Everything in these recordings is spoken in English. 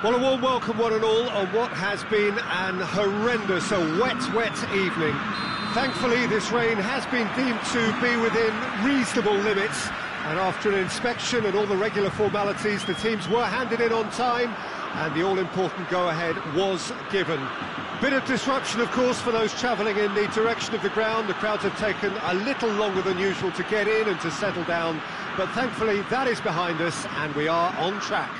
Well, a warm welcome, one and all, on what has been an horrendous, a wet evening. Thankfully, this rain has been deemed to be within reasonable limits, and after an inspection and all the regular formalities, the teams were handed in on time, and the all-important go-ahead was given. Bit of disruption, of course, for those travelling in the direction of the ground. The crowds have taken a little longer than usual to get in and to settle down, but thankfully that is behind us, and we are on track.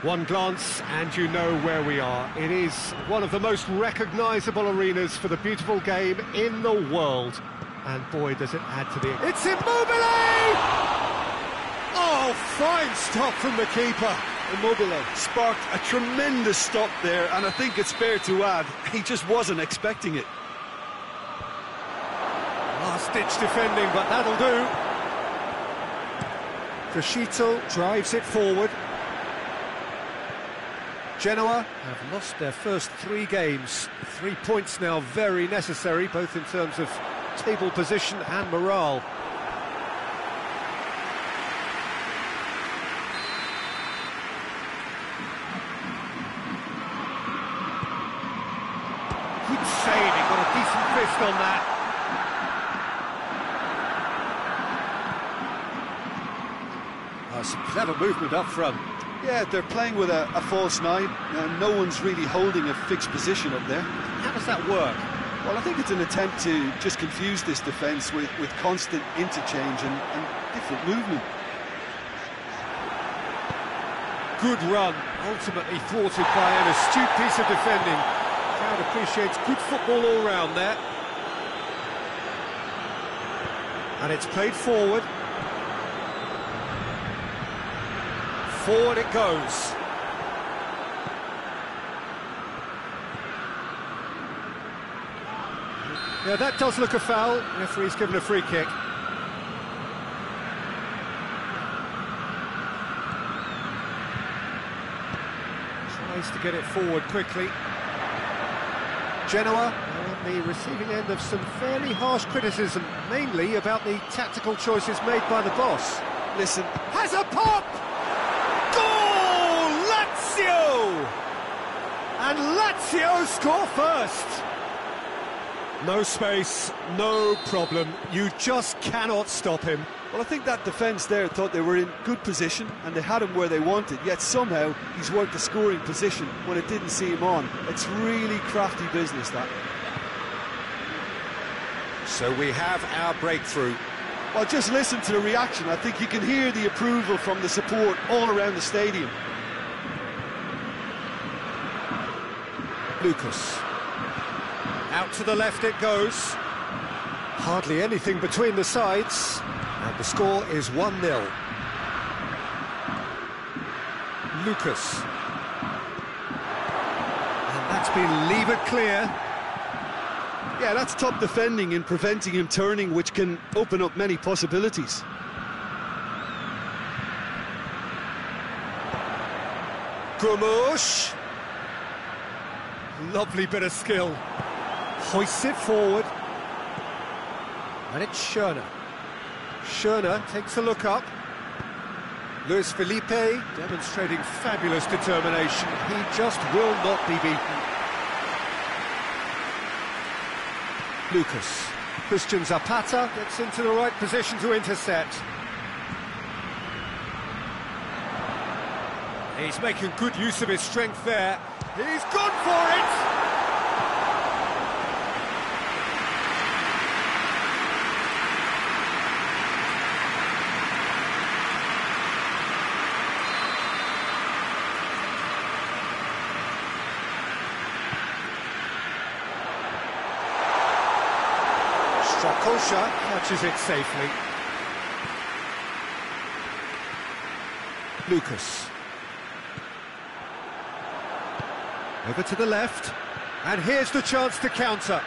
One glance and you know where we are. It is one of the most recognisable arenas for the beautiful game in the world. And boy, does it add to the... It's Immobile! Oh, fine stop from the keeper. Immobile sparked a tremendous stop there, and I think it's fair to add, he just wasn't expecting it. Last-ditch defending, but that'll do. Crescito drives it forward. Genoa have lost their first 3 games. 3 points now very necessary, both in terms of table position and morale. Good save, he got a decent fist on that. Oh, some clever movement up front. Yeah, they're playing with a false 9, and no one's really holding a fixed position up there. How does that work? Well, I think it's an attempt to just confuse this defence with constant interchange and different movement. Good run, ultimately thwarted by an astute piece of defending. Crowd appreciates good football all round there. And it's played forward. Forward it goes. Yeah, that does look a foul. Referee's given a free kick. Tries to get it forward quickly. Genoa are on the receiving end of some fairly harsh criticism, mainly about the tactical choices made by the boss. Listen, Has a pop! Goal! LAZIO! And LAZIO score first! No space, no problem. You just cannot stop him. well, I think that defence there thought they were in good position and they had him where they wanted, yet somehow he's worked the scoring position when it didn't see him on. It's really crafty business, that. So we have our breakthrough. Well, just listen to the reaction. I think you can hear the approval from the support all around the stadium. Lucas. Out to the left it goes. Hardly anything between the sides. And the score is 1-0. Lucas. And that's been levered clear. Yeah, that's top defending in preventing him turning, which can open up many possibilities. Gomes. Lovely bit of skill. Hoists it forward. And it's Schöner. Schöner takes a look up. Luis Felipe demonstrating fabulous determination. He just will not be beaten. Lucas. Christian Zapata gets into the right position to intercept. He's making good use of his strength there. He's gone for it! Strakosha catches it safely. Lucas. Over to the left, and here's the chance to counter.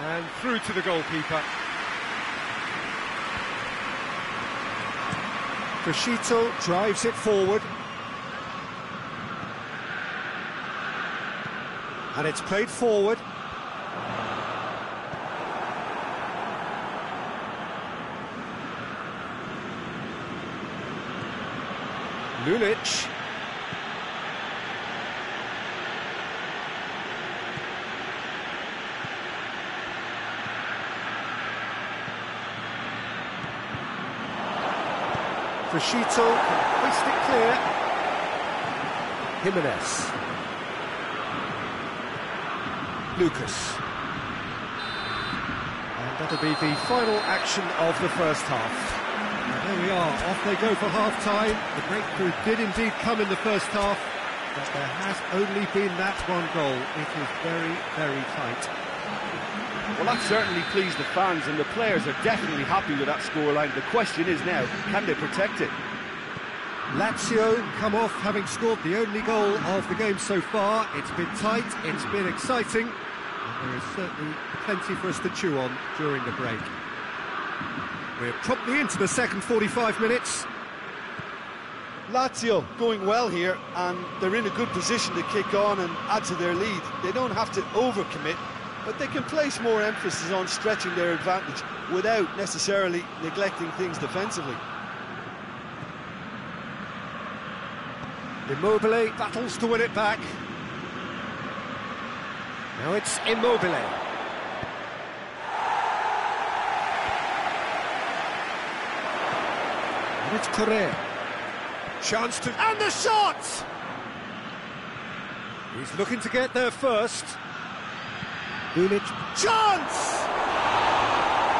And through to the goalkeeper. Crescito drives it forward. And it's played forward. Lulic. Frashito can hoist it clear. Jimenez. Lucas. And that'll be the final action of the first half. And there we are, off they go for half-time. The breakthrough did indeed come in the first half, but there has only been that one goal. It is very, very tight. Well, that certainly pleased the fans, and the players are definitely happy with that scoreline. The question is now, can they protect it? Lazio come off having scored the only goal of the game so far. It's been tight, it's been exciting, and there is certainly plenty for us to chew on during the break. We're promptly into the second 45 minutes. Lazio going well here, and they're in a good position to kick on and add to their lead. They don't have to overcommit, but they can place more emphasis on stretching their advantage without necessarily neglecting things defensively. Immobile battles to win it back. Now it's Immobile. And it's Correa. Chance to... And the shot! He's looking to get there first. Lulic. Chance!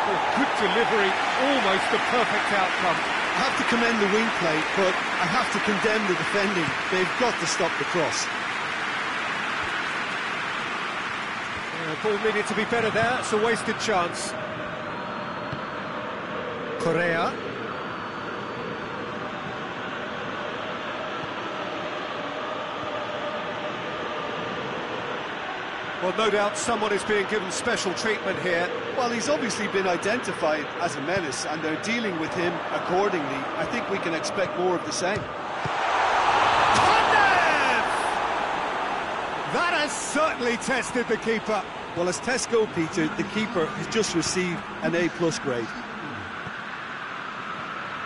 Oh, good delivery, almost a perfect outcome. I have to commend the wing play, but I have to condemn the defending. They've got to stop the cross. Ball needed to be better there, it's a wasted chance. Correa. Well, no doubt someone is being given special treatment here. Well, he's obviously been identified as a menace, and they're dealing with him accordingly. I think we can expect more of the same. That has certainly tested the keeper. Well, as tests go, Peter, the keeper has just received an A+ grade.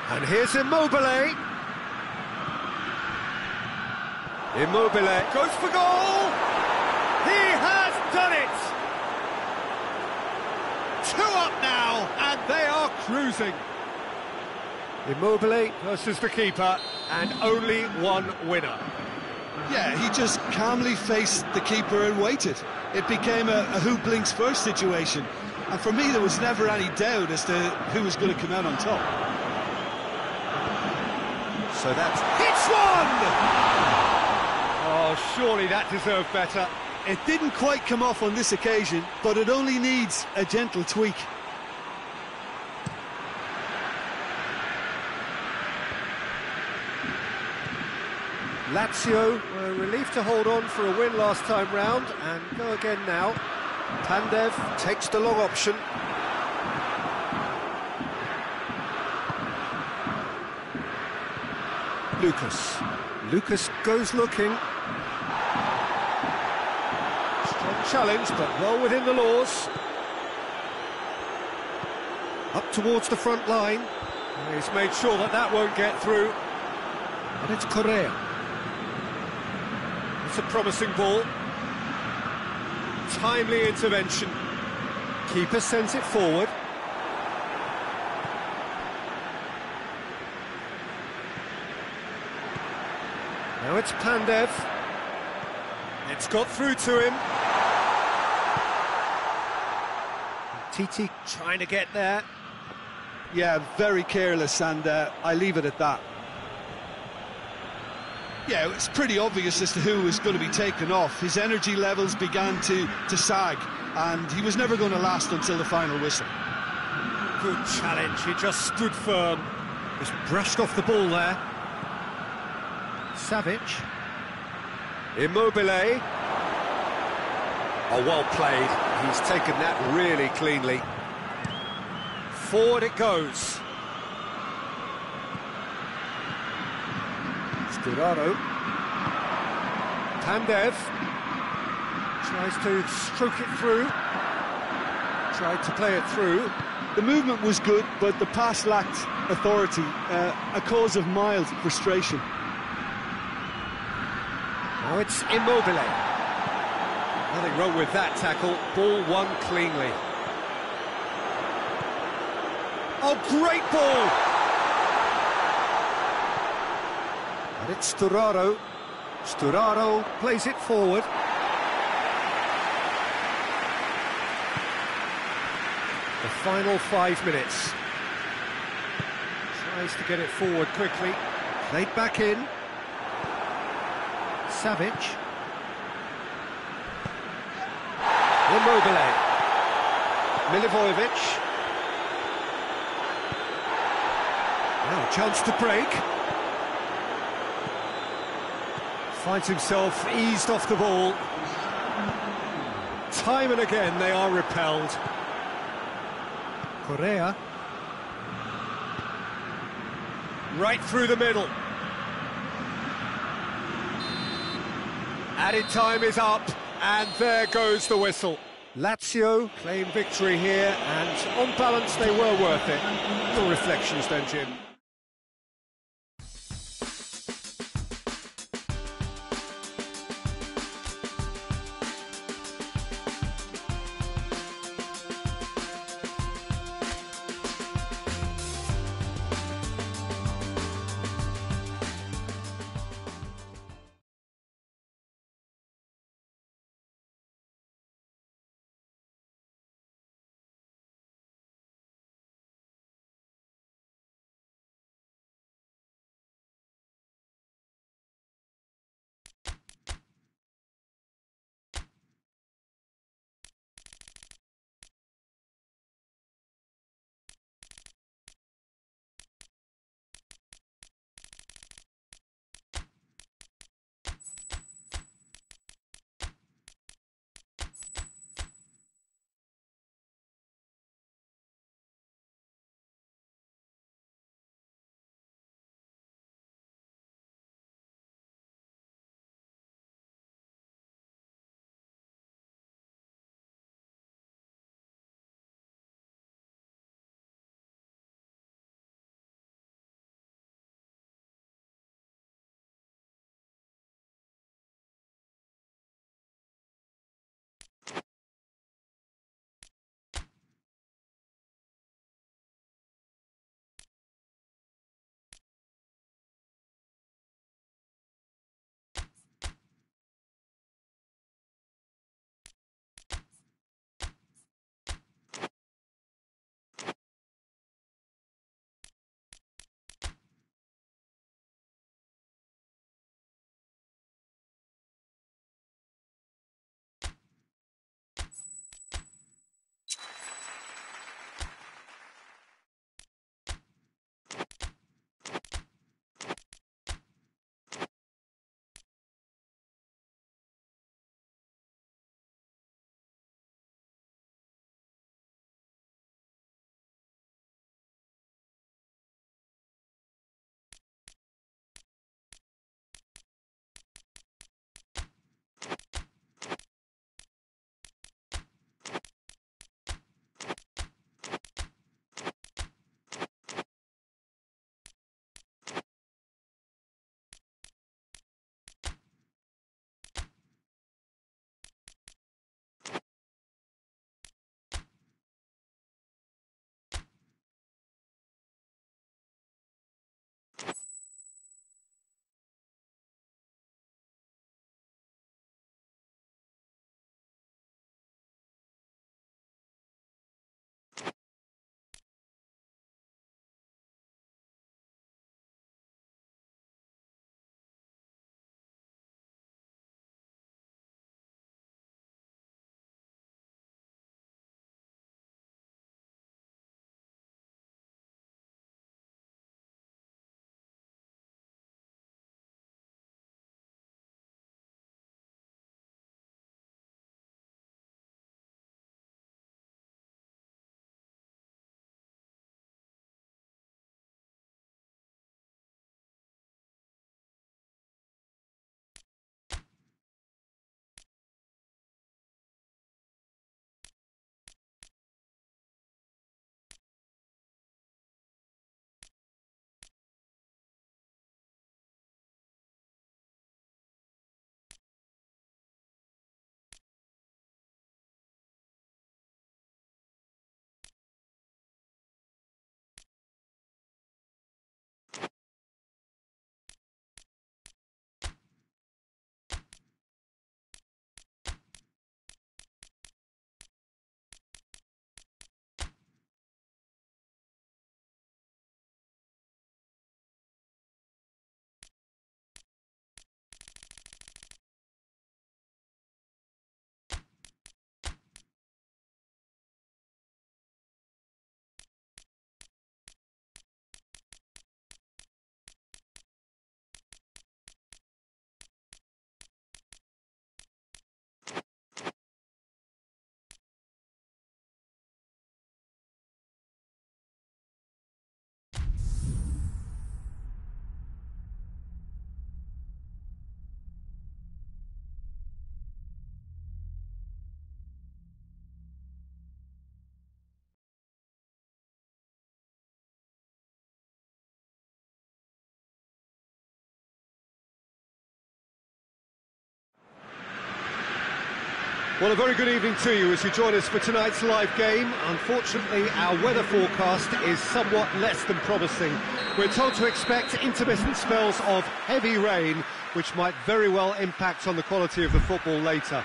And here's Immobile. Immobile goes for goal. He has done it. 2 up now, and they are cruising. Immobile versus the keeper, and only one winner. Yeah, he just calmly faced the keeper and waited. It became a who blinks first situation. And for me, there was never any doubt as to who was going to come out on top. So that's... Hits one! Oh, surely that deserved better. It didn't quite come off on this occasion, but it only needs a gentle tweak. Lazio were relieved to hold on for a win last time round, and go again now. Pandev takes the long option. Lucas goes looking. Strong challenge, but well within the laws. Up towards the front line. He's made sure that that won't get through. And it's Correa. It's a promising ball. Timely intervention. Keeper sends it forward. Now it's Pandev. It's got through to him. Titi trying to get there. Yeah, very careless, and I leave it at that. Yeah, it's pretty obvious as to who was going to be taken off. His energy levels began to sag, and he was never going to last until the final whistle. Good challenge, he just stood firm. Just brushed off the ball there. Savic. Immobile. Oh, well played. He's taken that really cleanly. Forward it goes. Sturaro. Pandev tries to stroke it through. Tried to play it through. The movement was good, but the pass lacked authority, a cause of mild frustration. Now it's Immobile. Nothing wrong with that tackle. Ball won cleanly. Oh, great ball! And it's Sturaro. Sturaro plays it forward. The final 5 minutes. Tries to get it forward quickly. Played back in. Savic. Immobile. Milivojevic. Now a chance to break. Finds himself eased off the ball. Time and again they are repelled. Correa. Right through the middle. Added time is up, and there goes the whistle. Lazio claim victory here, and on balance they were worth it. Your reflections then, Jim? Well, a very good evening to you as you join us for tonight's live game. Unfortunately, our weather forecast is somewhat less than promising. We're told to expect intermittent spells of heavy rain, which might very well impact on the quality of the football later.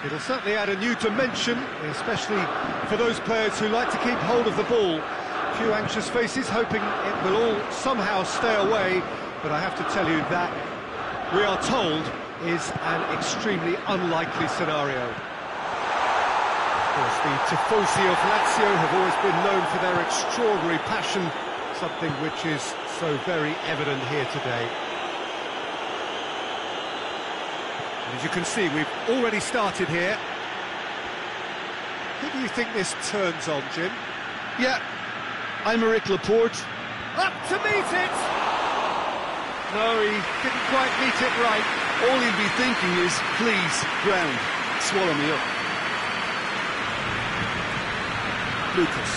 It'll certainly add a new dimension, especially for those players who like to keep hold of the ball. A few anxious faces hoping it will all somehow stay away, but I have to tell you that we are told is an extremely unlikely scenario. Of course, the tifosi of LAZIO have always been known for their extraordinary passion, something which is so very evident here today. And as you can see, we've already started here. Who do you think this turns on, Jim? Yeah, I'm Eric Laporte. Up to meet it! No, he didn't quite meet it right. All he'd be thinking is, please, ground, swallow me up. Lucas.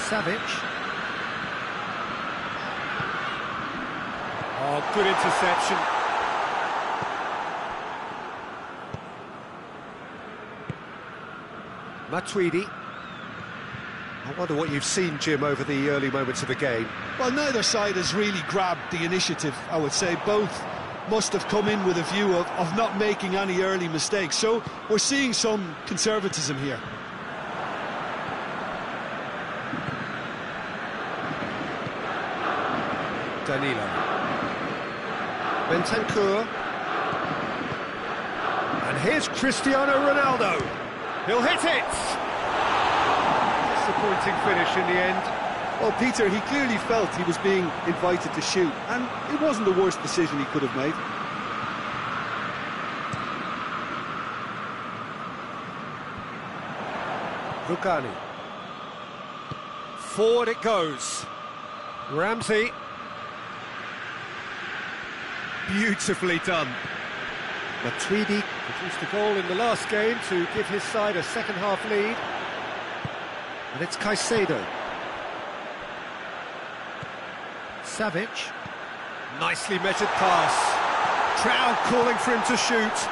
Savic. Oh, good interception. Matuidi. I wonder what you've seen, Jim, over the early moments of the game. Well, neither side has really grabbed the initiative, I would say. Both must have come in with a view of not making any early mistakes. So we're seeing some conservatism here. Danilo. Bentancur. And here's Cristiano Ronaldo. He'll hit it! Disappointing finish in the end. Well, Peter, he clearly felt he was being invited to shoot, and it wasn't the worst decision he could have made. Rugani. Forward it goes. Ramsey. Beautifully done. Matuidi produced a goal in the last game to give his side a second-half lead. And it's Caicedo. Savic. Nicely measured pass. Crowd calling for him to shoot.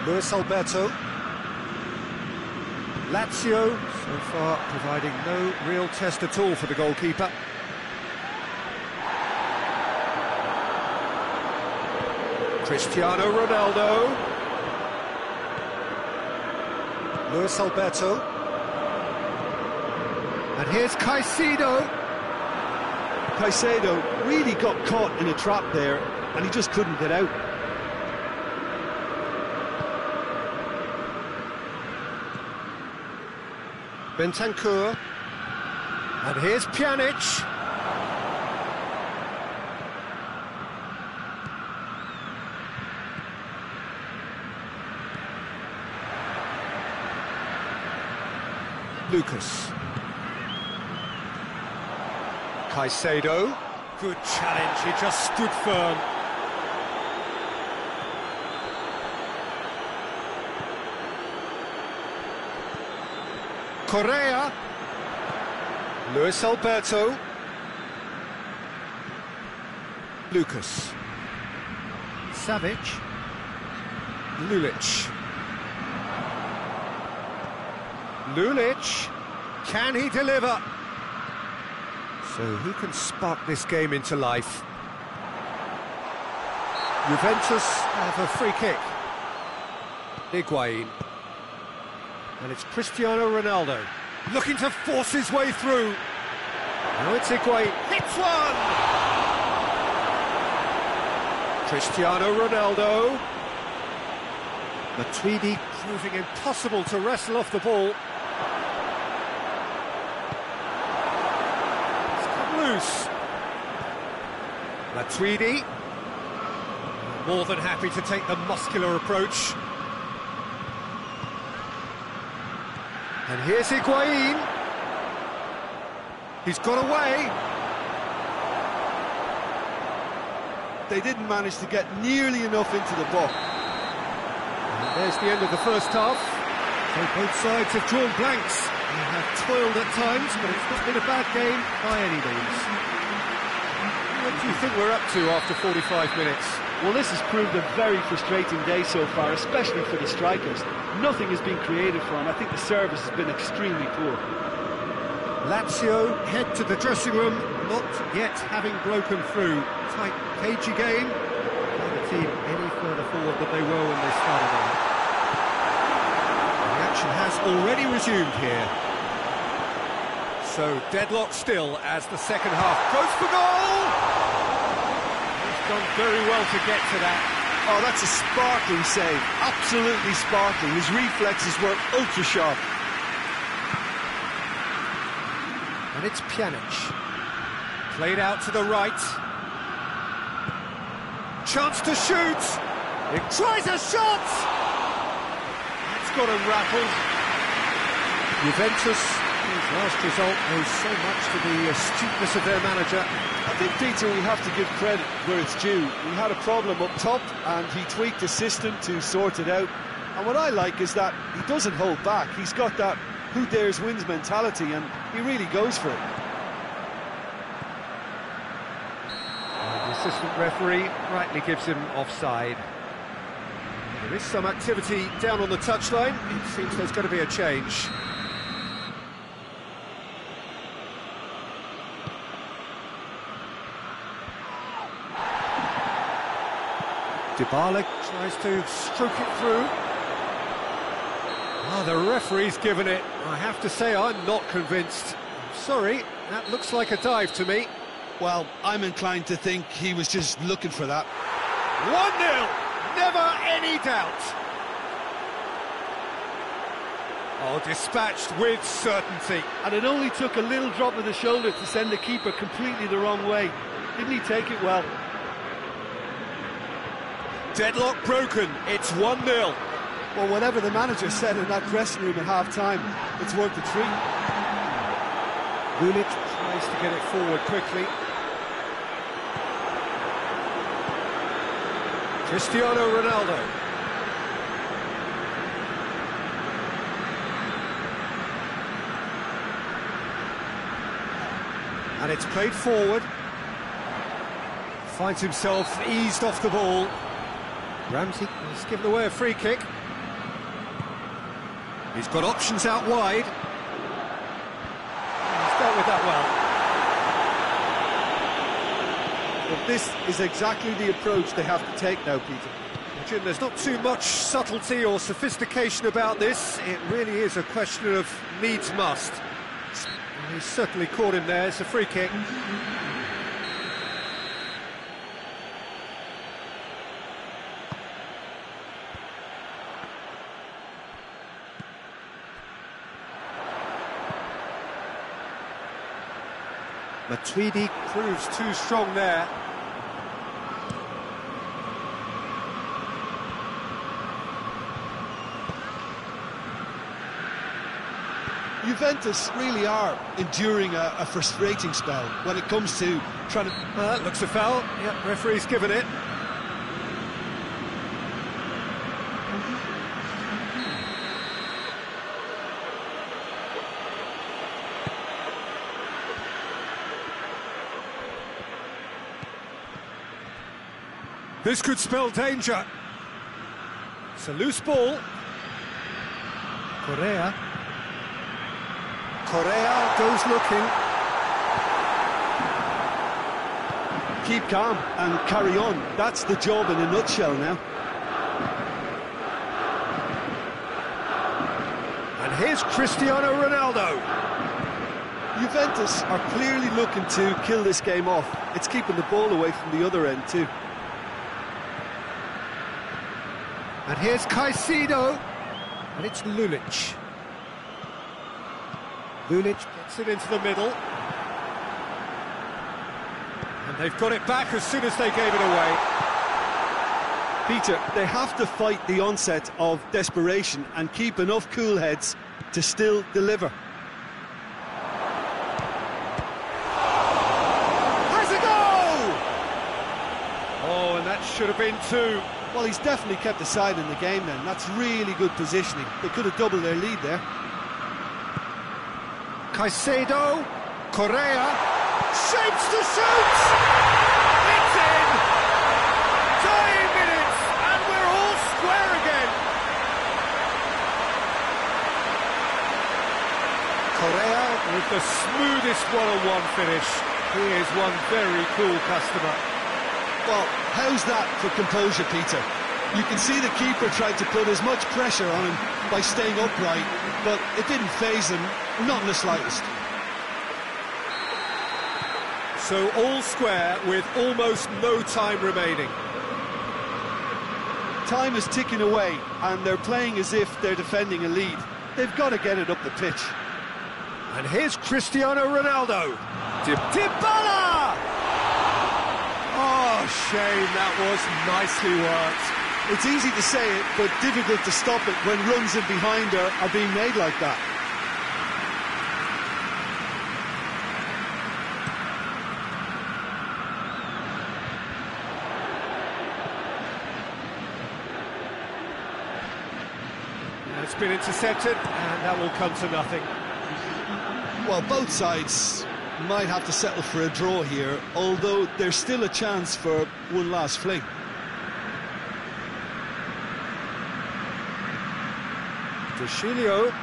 Luis Alberto. Lazio, so far, providing no real test at all for the goalkeeper. Cristiano Ronaldo. Luis Alberto. And here's Caicedo. Caicedo really got caught in a trap there, and he just couldn't get out. Bentancur. And here's Pjanic. Lucas. Caicedo. Good challenge, he just stood firm. Correa. Luis Alberto. Lucas. Savic. Lulic. Lulic. Can he deliver? So who can spark this game into life? Juventus have a free kick. Higuain. And it's Cristiano Ronaldo, looking to force his way through. Now it's Higuain, hits one! Cristiano Ronaldo. Matuidi proving impossible to wrestle off the ball. It's come loose. Matuidi, more than happy to take the muscular approach. And here's Higuain. He's got away. they didn't manage to get nearly enough into the ball. And there's the end of the first half. So both sides have drawn blanks. They have toiled at times, but it's not been a bad game by any means. What do you think we're up to after 45 minutes? Well, this has proved a very frustrating day so far, especially for the strikers. Nothing has been created for them. I think the service has been extremely poor. LAZIO head to the dressing room, not yet having broken through. Tight, cagey game. Not a team any further forward than they were when they started out. The action has already resumed here. So deadlock still as the second half goes for goal! He's done very well to get to that. Oh, that's a sparkling save. Absolutely sparkling. His reflexes were ultra sharp. And it's Pjanic. Played out to the right. Chance to shoot! It tries a shot! That's got him rattled. Juventus, whose last result owes so much to the astuteness of their manager. I think, Peter, we have to give credit where it's due. We had a problem up top and he tweaked the system to sort it out. And what I like is that he doesn't hold back. He's got that who dares wins mentality and he really goes for it. And the assistant referee rightly gives him offside. There is some activity down on the touchline. It seems there's going to be a change. Dybala tries to stroke it through. Oh, the referee's given it. I have to say, I'm not convinced. I'm sorry, that looks like a dive to me. Well, I'm inclined to think he was just looking for that. 1-0, never any doubt. Oh, dispatched with certainty. And it only took a little drop of the shoulder to send the keeper completely the wrong way. Didn't he take it well? Deadlock broken, it's 1-0. Well, whatever the manager said in that dressing room at half-time, it's worked a treat. Lulic tries to get it forward quickly. Cristiano Ronaldo. And it's played forward. Finds himself eased off the ball. Ramsey has given away a free kick. He's got options out wide. He's dealt with that well. But this is exactly the approach they have to take now, Peter. Jim, there's not too much subtlety or sophistication about this. It really is a question of needs must. And he's certainly caught him there. It's a free kick. Matuidi proves too strong there. Juventus really are enduring a frustrating spell when it comes to trying to... That looks a foul. Yep, referee's given it. This could spell danger. It's a loose ball. Correa goes looking. Keep calm and carry on. That's the job in a nutshell now. And here's Cristiano Ronaldo. Juventus are clearly looking to kill this game off. It's keeping the ball away from the other end too. And here's Caicedo. And it's Lulic. Lulic gets it into the middle. And they've got it back as soon as they gave it away. Peter, they have to fight the onset of desperation and keep enough cool heads to still deliver. Has a goal! Oh, should have been 2. Well, he's definitely kept the side in the game then. That's really good positioning. They could have doubled their lead there. Caicedo, Correa, shapes to shoot! It's in! Dying minutes, and we're all square again. Correa with the smoothest one-on-one finish. He is one very cool customer. Well, how's that for composure, Peter? You can see the keeper tried to put as much pressure on him by staying upright, but it didn't faze him, not in the slightest. So all square with almost no time remaining. Time is ticking away, and they're playing as if they're defending a lead. They've got to get it up the pitch. And here's Cristiano Ronaldo. Dybala! Oh, shame, that was nicely worked. It's easy to say it, but difficult to stop it when runs in behind are being made like that. It's been intercepted, and that will come to nothing. Well, both sides might have to settle for a draw here, although there's still a chance for one last fling. Deschilio,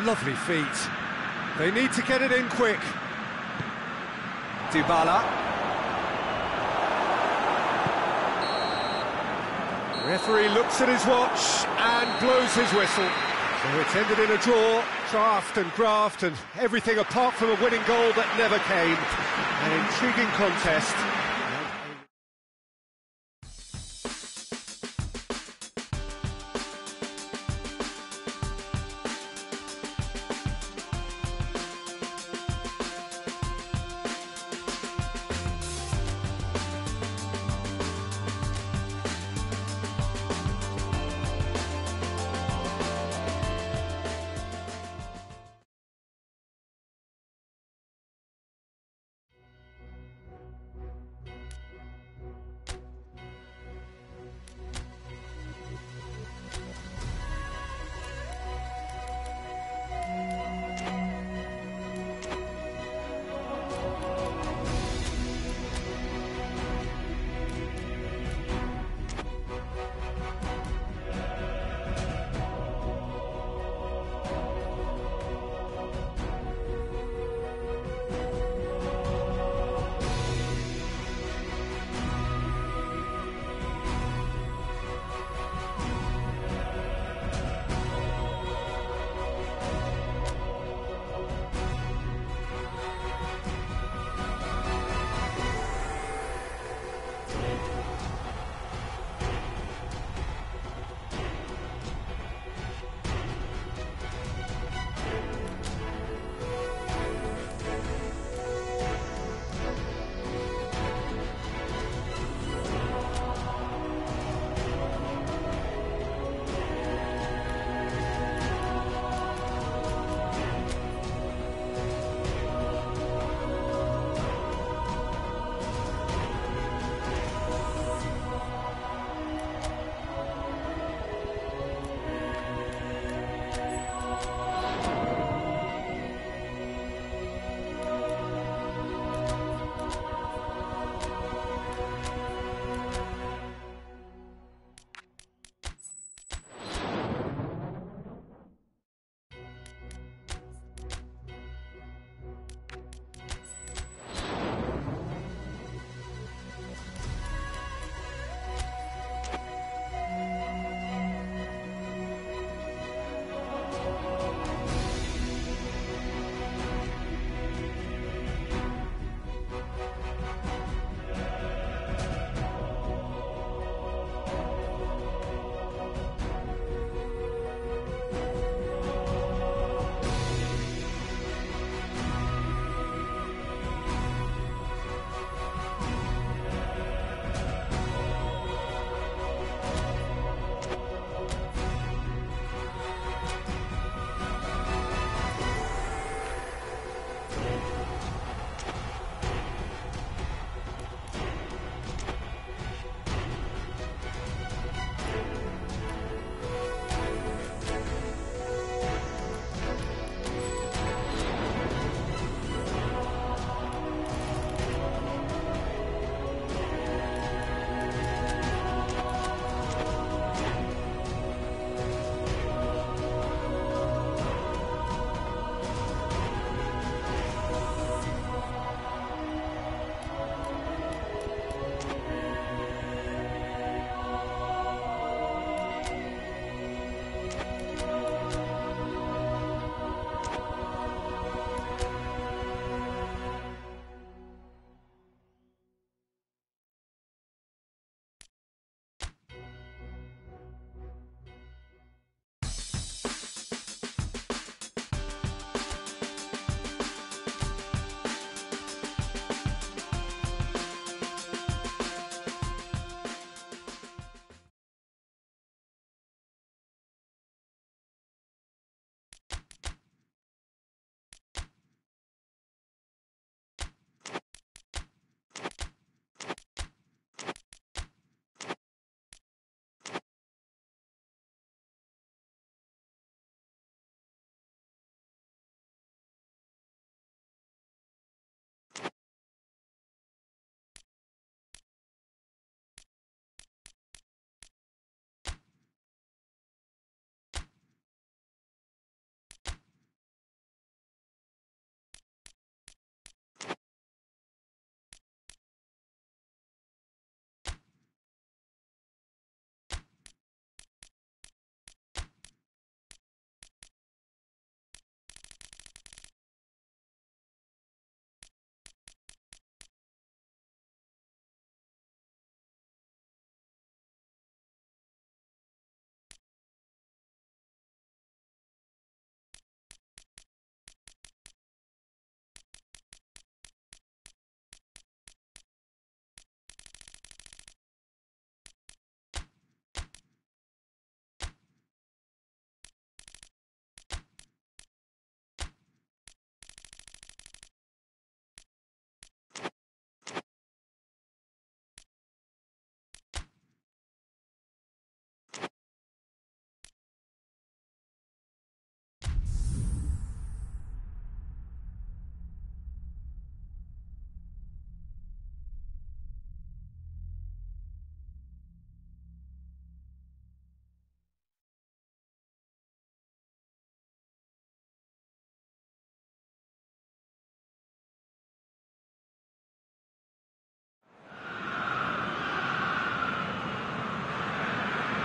lovely feet. They need to get it in quick. Dybala. Referee looks at his watch and blows his whistle. So it's ended in a draw, draft and graft and everything apart from a winning goal that never came. An intriguing contest.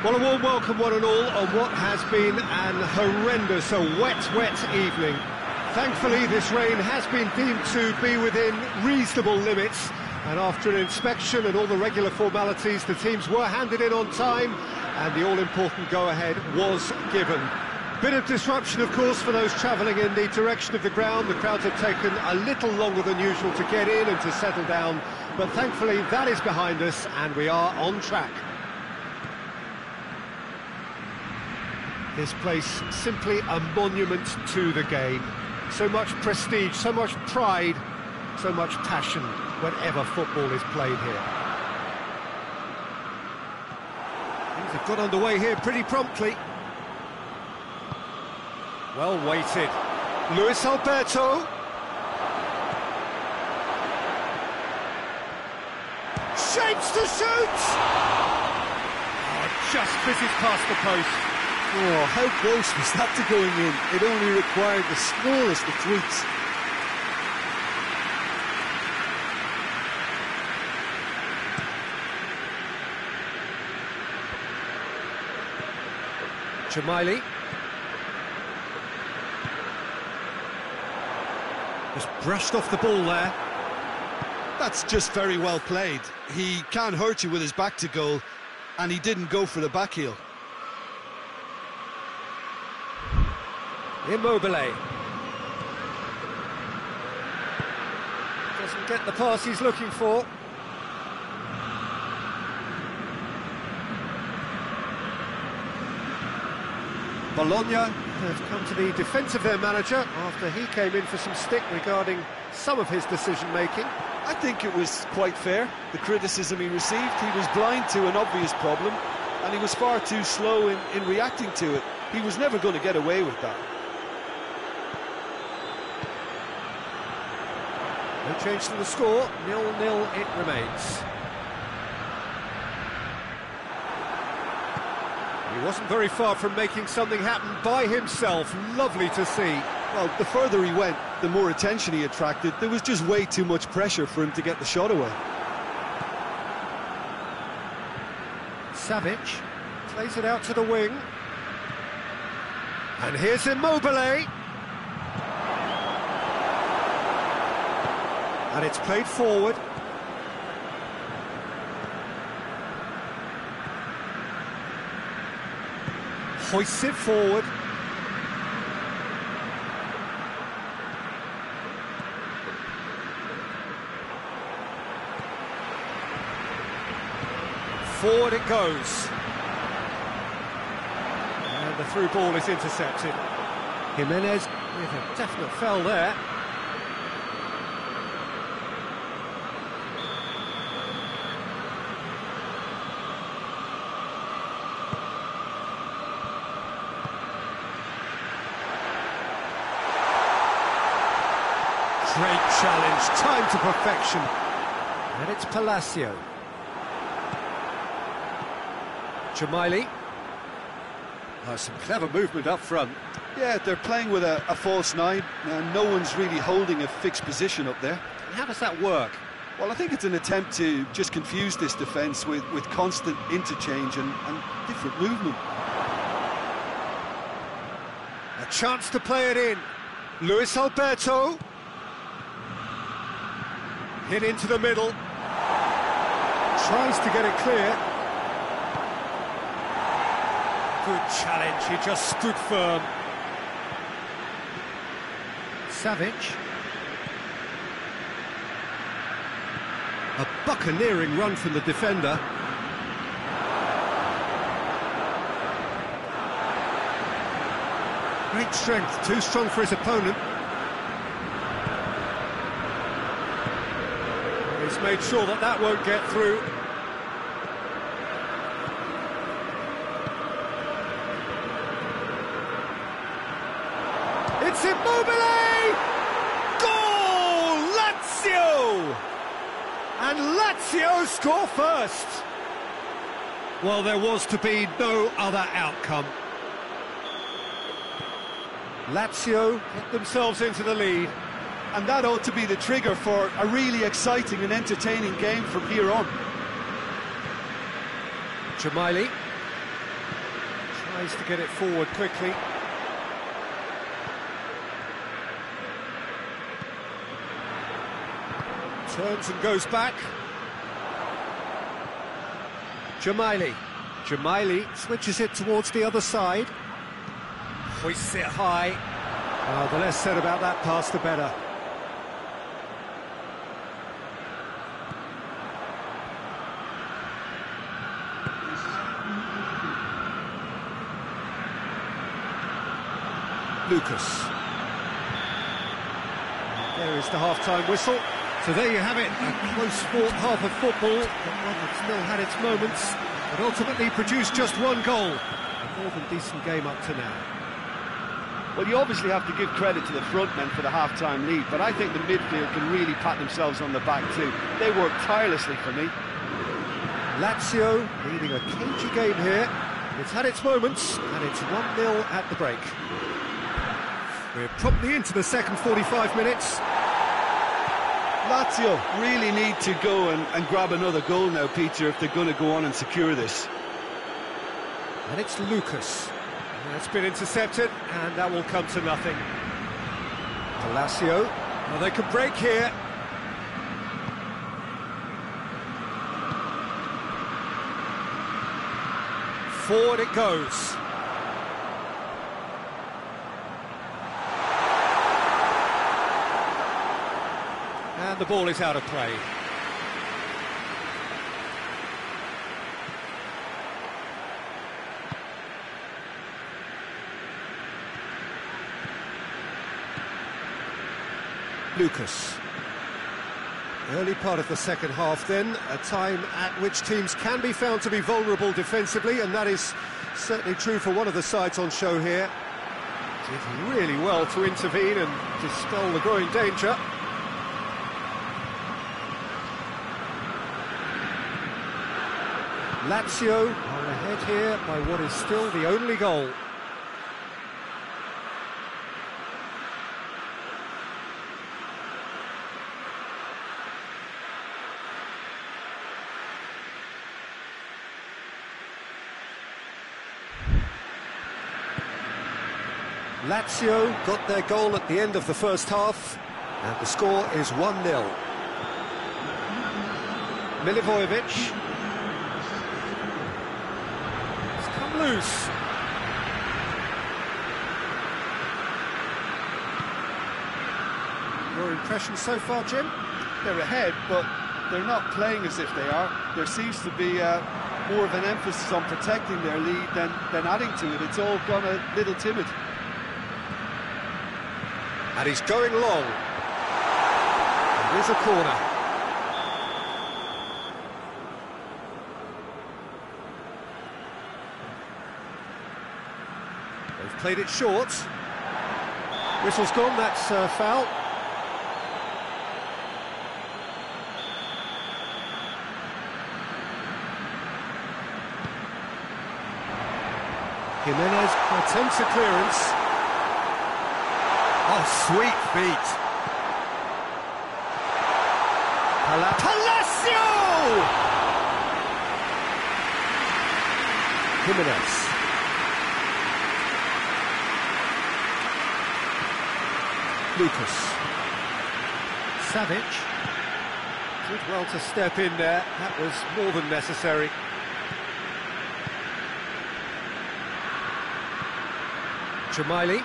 Well, a warm welcome, one and all, on what has been an horrendous, wet evening. Thankfully, this rain has been deemed to be within reasonable limits, and after an inspection and all the regular formalities, the teams were handed in on time, and the all-important go-ahead was given. Bit of disruption, of course, for those travelling in the direction of the ground. The crowds have taken a little longer than usual to get in and to settle down, but thankfully that is behind us, and we are on track. This place simply a monument to the game. So much prestige, so much pride, so much passion whenever football is played here. Things have got underway here pretty promptly. Well weighted. Luis Alberto. Shapes to shoot! Oh, just misses past the post. Oh, how close was that to going in? It only required the smallest of tweaks. Jamaili. Just brushed off the ball there. That's just very well played. He can't hurt you with his back to goal, and he didn't go for the back heel. Immobile. Doesn't get the pass he's looking for. Bologna have come to the defence of their manager after he came in for some stick regarding some of his decision-making. I think it was quite fair, the criticism he received. He was blind to an obvious problem, and he was far too slow in reacting to it. He was never going to get away with that. No change to the score, 0-0 it remains. He wasn't very far from making something happen by himself. Lovely to see. Well, the further he went, the more attention he attracted. There was just way too much pressure for him to get the shot away. Savic plays it out to the wing. And here's Immobile. And it's played forward. Hoists it forward. Forward it goes. And the through ball is intercepted. Jimenez with a definite foul there. Great challenge, time to perfection. And it's Palacio. Jamaili. Oh, some clever movement up front. Yeah, they're playing with a false nine. No one's really holding a fixed position up there. How does that work? Well, I think it's an attempt to just confuse this defence with constant interchange and different movement. A chance to play it in. Luis Alberto. Hit into the middle. Tries to get it clear. Good challenge, he just stood firm. Savic. A buccaneering run from the defender. Great strength, too strong for his opponent. He's made sure that that won't get through. It's Immobile! Goal! Lazio! And Lazio score first. Well, there was to be no other outcome. Lazio get themselves into the lead. And that ought to be the trigger for a really exciting and entertaining game from here on. Jamaili. Tries to get it forward quickly. Turns and goes back. Jamaili switches it towards the other side. Hoists it high. The less said about that pass, the better. Lucas. There is the half-time whistle. So there you have it, a close-fought half of football, but one that still had its moments, but ultimately produced just one goal. A more than decent game up to now. Well, you obviously have to give credit to the front men for the half-time lead, but I think the midfield can really pat themselves on the back too. They work tirelessly for me. Lazio leading a cagey game here. It's had its moments, and it's 1-0 at the break. We're promptly into the second 45 minutes. Lazio really need to go and grab another goal now, Peter, if they're going to go on and secure this. And it's Lucas. That's been intercepted, and that will come to nothing. Lazio. Well, they could break here. Forward it goes. And the ball is out of play. Lucas. Early part of the second half then, a time at which teams can be found to be vulnerable defensively, and that is certainly true for one of the sides on show here. Did really well to intervene and dispel the growing danger. Lazio are ahead here by what is still the only goal. Lazio got their goal at the end of the first half, and the score is 1-0. Milivojevic. It's come loose. Your impression so far, Jim? They're ahead, but they're not playing as if they are. There seems to be more of an emphasis on protecting their lead than adding to it. It's all gone a little timid. And he's going long. Here's a corner. They've played it short. Whistle's gone, that's foul. Jimenez attempts a clearance. Oh, sweet feet. Palacio! Jimenez. Lucas. Savic. Did well to step in there. That was more than necessary. Jamaili.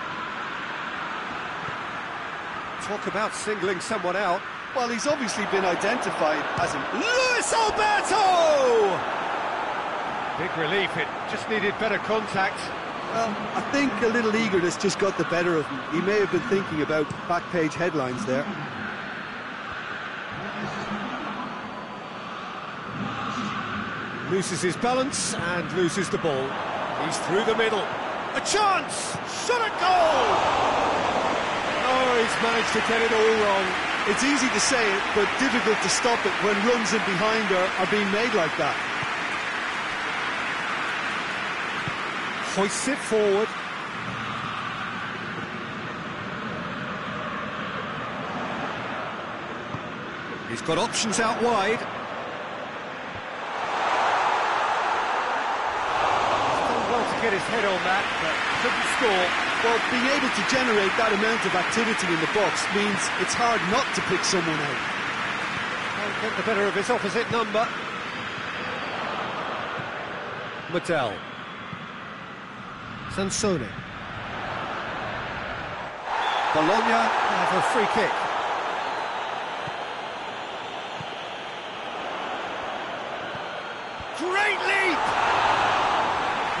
Talk about singling someone out. Well, he's obviously been identified as Luis Alberto! Big relief, it just needed better contact. Well, I think a little eagerness just got the better of him. He may have been thinking about back-page headlines there. Loses his balance and loses the ball. He's through the middle. A chance! Shot at goal! Oh, he's managed to get it all wrong. It's easy to say it, but difficult to stop it when runs in behind are being made like that. Hoists it forward. He's got options out wide. He's done well to get his his head on that, but couldn't score. Well, being able to generate that amount of activity in the box means it's hard not to pick someone out. Can't get the better of his opposite number. Mattel. Sansone. Bologna have a free kick. Great leap!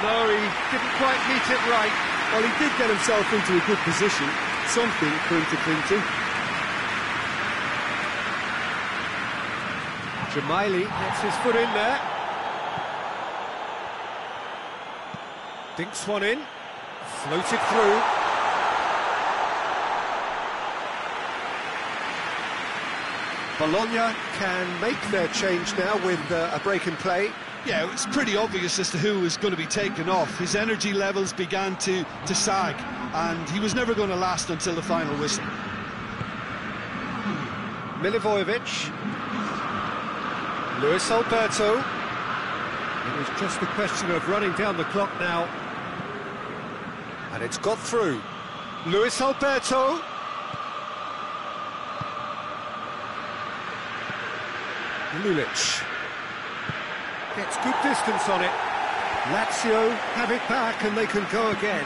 No, he didn't quite meet it right. Well, he did get himself into a good position, something for him to cling to. Jamaili gets his foot in there. Dinks one in, floated through. Bologna can make their change now with a break in play. Yeah, it was pretty obvious as to who was going to be taken off. His energy levels began to sag, and he was never going to last until the final whistle. Milivojevic. Luis Alberto. It was just a question of running down the clock now. And it's got through. Luis Alberto. Lulic. Gets good distance on it. Lazio have it back and they can go again.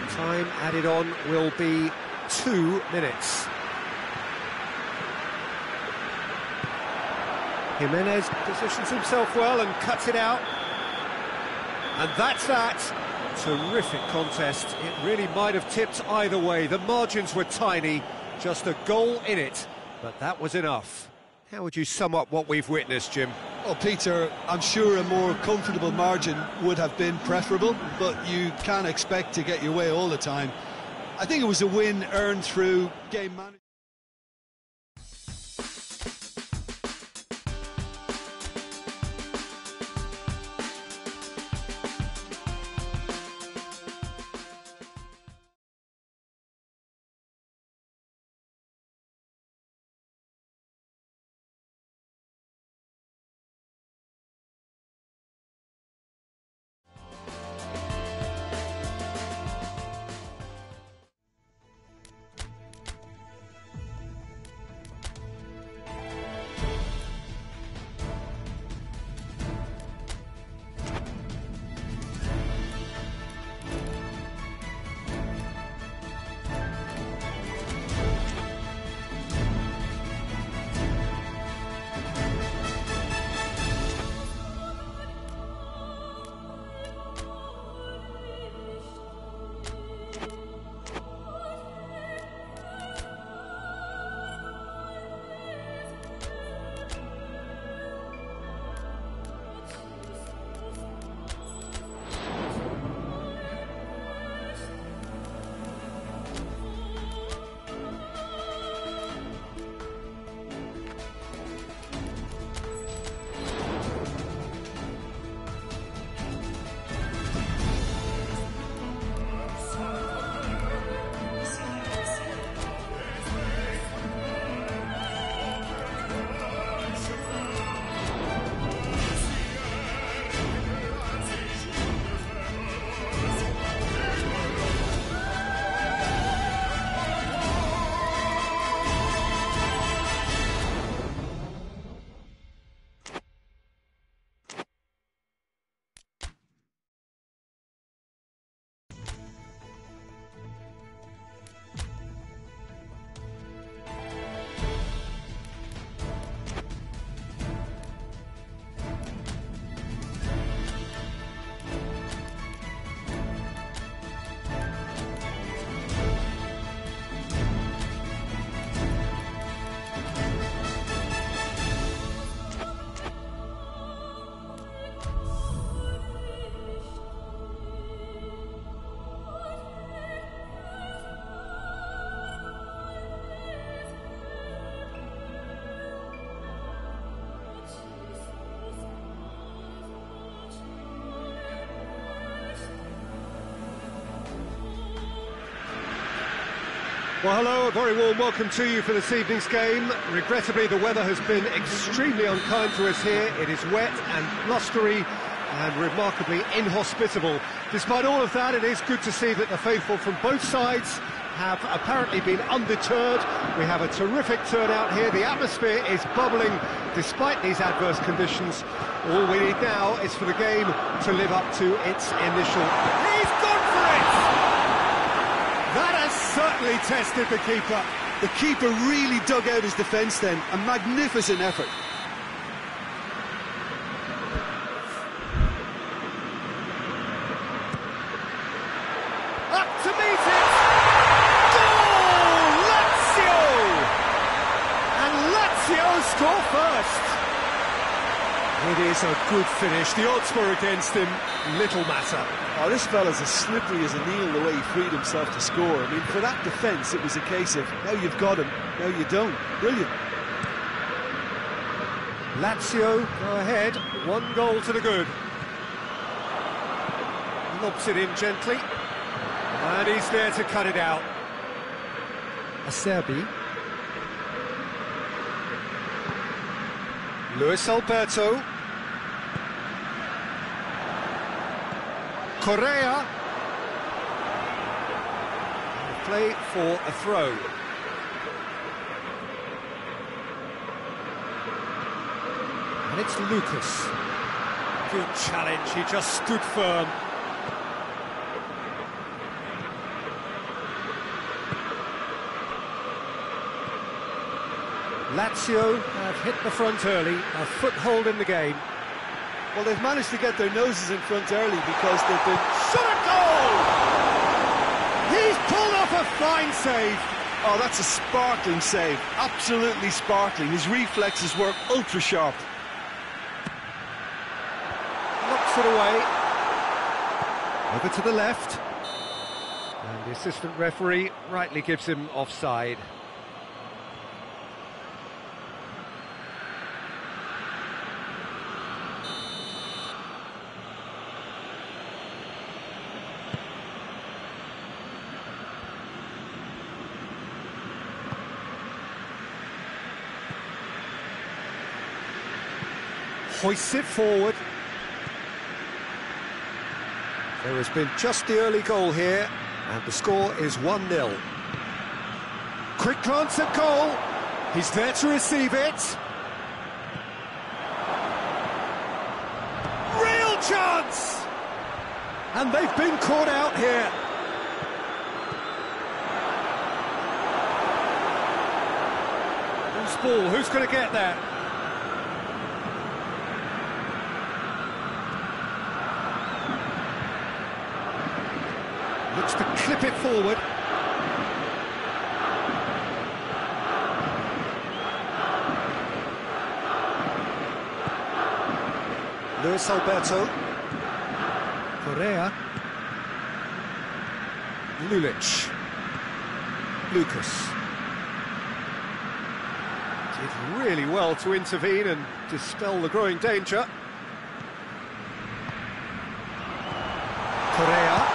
Time added on will be 2 minutes. Jimenez positions himself well and cuts it out. And that's that. Terrific contest. It really might have tipped either way. The margins were tiny, just a goal in it, but that was enough. How would you sum up what we've witnessed, Jim? Well, Peter, I'm sure a more comfortable margin would have been preferable, but you can't expect to get your way all the time. I think it was a win earned through game management. Well, hello, a very warm welcome to you for this evening's game. Regrettably, the weather has been extremely unkind to us here. It is wet and blustery and remarkably inhospitable Despite all of that, it is good to see that the faithful from both sides have apparently been undeterred. We have a terrific turnout here. The atmosphere is bubbling despite these adverse conditions. All we need now is for the game to live up to its initial... He's gone for it! That has certainly tested the keeper. The keeper really dug out his defence then. A magnificent effort. Up to meet it! Goal! Lazio! And Lazio score first. It is a good finish. The odds were against him. Little matter. Oh, this fella's as slippery as a needle the way he freed himself to score. I mean, for that defence, it was a case of, now you've got him, now you don't. Brilliant. Lazio go ahead, 1 goal to the good. Lobs it in gently. And he's there to cut it out. Acerbi. Luis Alberto. Correa. Play for a throw. And it's Lucas. Good challenge, he just stood firm. Lazio have hit the front early, a foothold in the game. Well, they've managed to get their noses in front early because they've been... Shot a goal! He's pulled off a fine save. Oh, that's a sparkling save. Absolutely sparkling. His reflexes work ultra sharp. Knocks it away. Over to the left. And the assistant referee rightly gives him offside. Hoists it forward. There has been just the early goal here, and the score is 1-0. Quick glance at goal. He's there to receive it. Real chance! And they've been caught out here. Who's ball? Who's going to get that? Looks to clip it forward. Luis Alberto. Correa. Lulic. Lucas. Did really well to intervene and dispel the growing danger. Correa.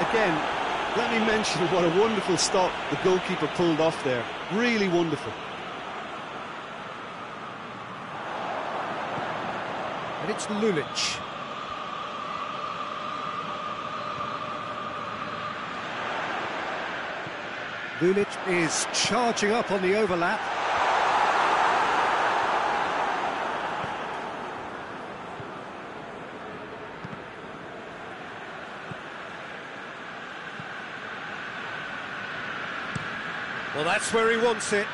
Again, let me mention what a wonderful stop the goalkeeper pulled off there. Really wonderful. And it's Lulic. Lulic is charging up on the overlap. Well, that's where he wants it.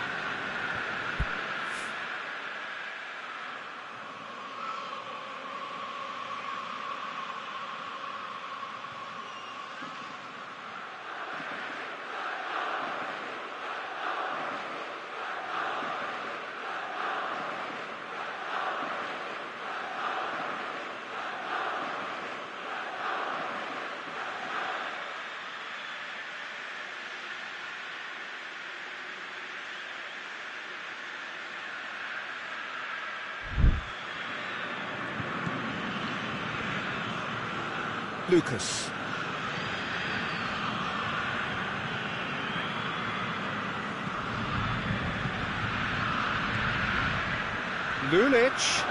Lucas. Lulic.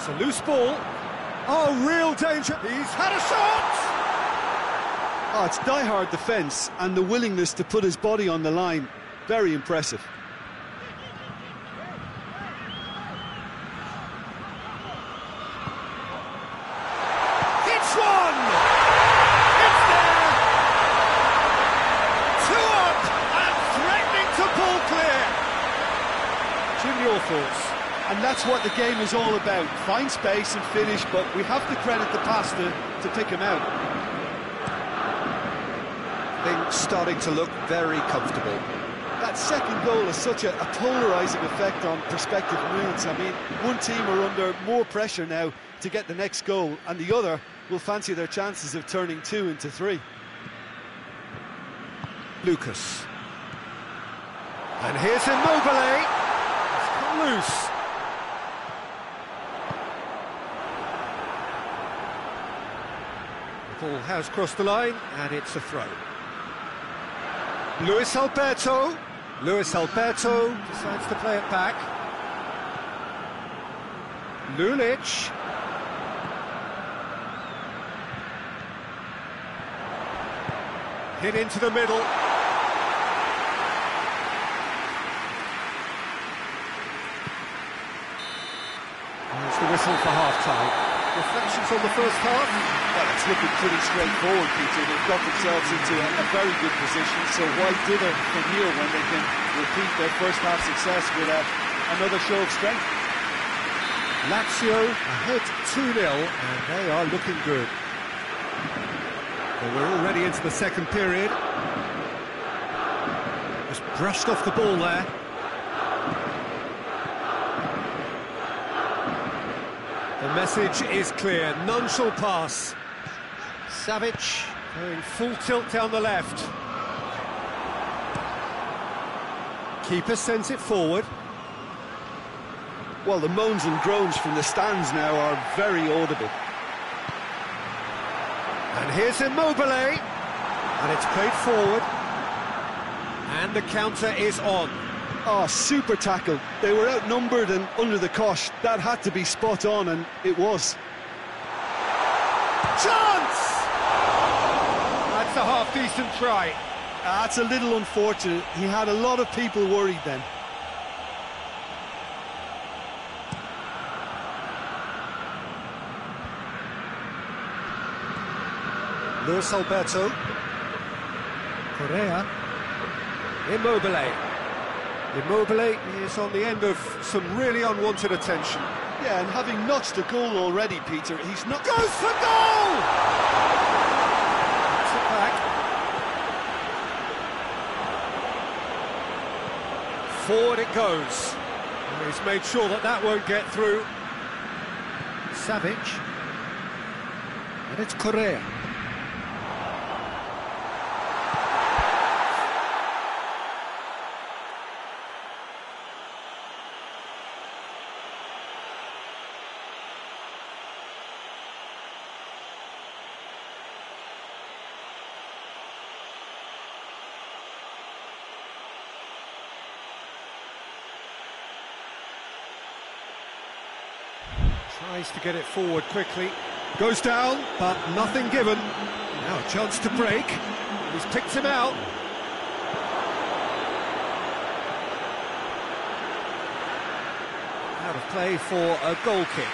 It's a loose ball. Oh, real danger. He's had a shot! Oh, it's die-hard defence and the willingness to put his body on the line. Very impressive. It's one! It's there! 2 up and threatening to pull clear. Jim, your thoughts? And that's what the game is all about. Find space and finish, but we have to credit the passer to pick him out. Things starting to look very comfortable. That second goal has such a polarising effect on prospective moods. I mean, one team are under more pressure now to get the next goal, and the other will fancy their chances of turning 2 into 3. Lucas. And here's Immobile. It's come loose. The ball has crossed the line, and it's a throw. Luis Alberto decides to play it back. Lulic. Hit into the middle. There's the whistle for half-time. Reflections on the first half? Well, it's looking pretty straightforward, Peter. They've got themselves into a very good position, so why dither from here when they can repeat their first half success with another show of strength? Lazio ahead 2-0, and they are looking good. Well, we're already into the second period. Just brushed off the ball there. The message is clear, none shall pass. Savic going full tilt down the left. Keeper sends it forward. Well, the moans and groans from the stands now are very audible. And here's Immobile. And it's played forward. And the counter is on. Oh, super tackle. They were outnumbered and under the cosh. That had to be spot on, and it was. Chance! That's a half-decent try. That's a little unfortunate. He had a lot of people worried then. Luis Alberto. Correa. Immobile. Immobile is on the end of some really unwanted attention. Yeah, and having notched a goal already, Peter, he's not... Goes for goal! Puts it back. Forward it goes. And he's made sure that that won't get through. Savic. And it's Correa. Tries to get it forward quickly. Goes down, but nothing given. Now a chance to break. He's picked him out. Out of play for a goal kick.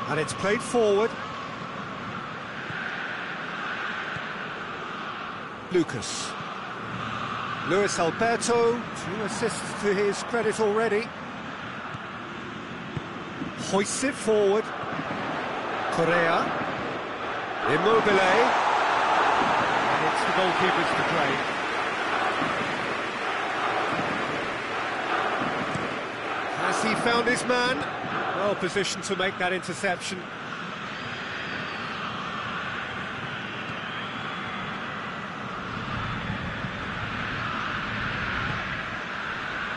And it's played forward. Lucas. Luis Alberto, 2 assists to his credit already. Hoists it forward. Correa. Immobile. And it's the goalkeepers to play. Has he found his man? Well positioned to make that interception.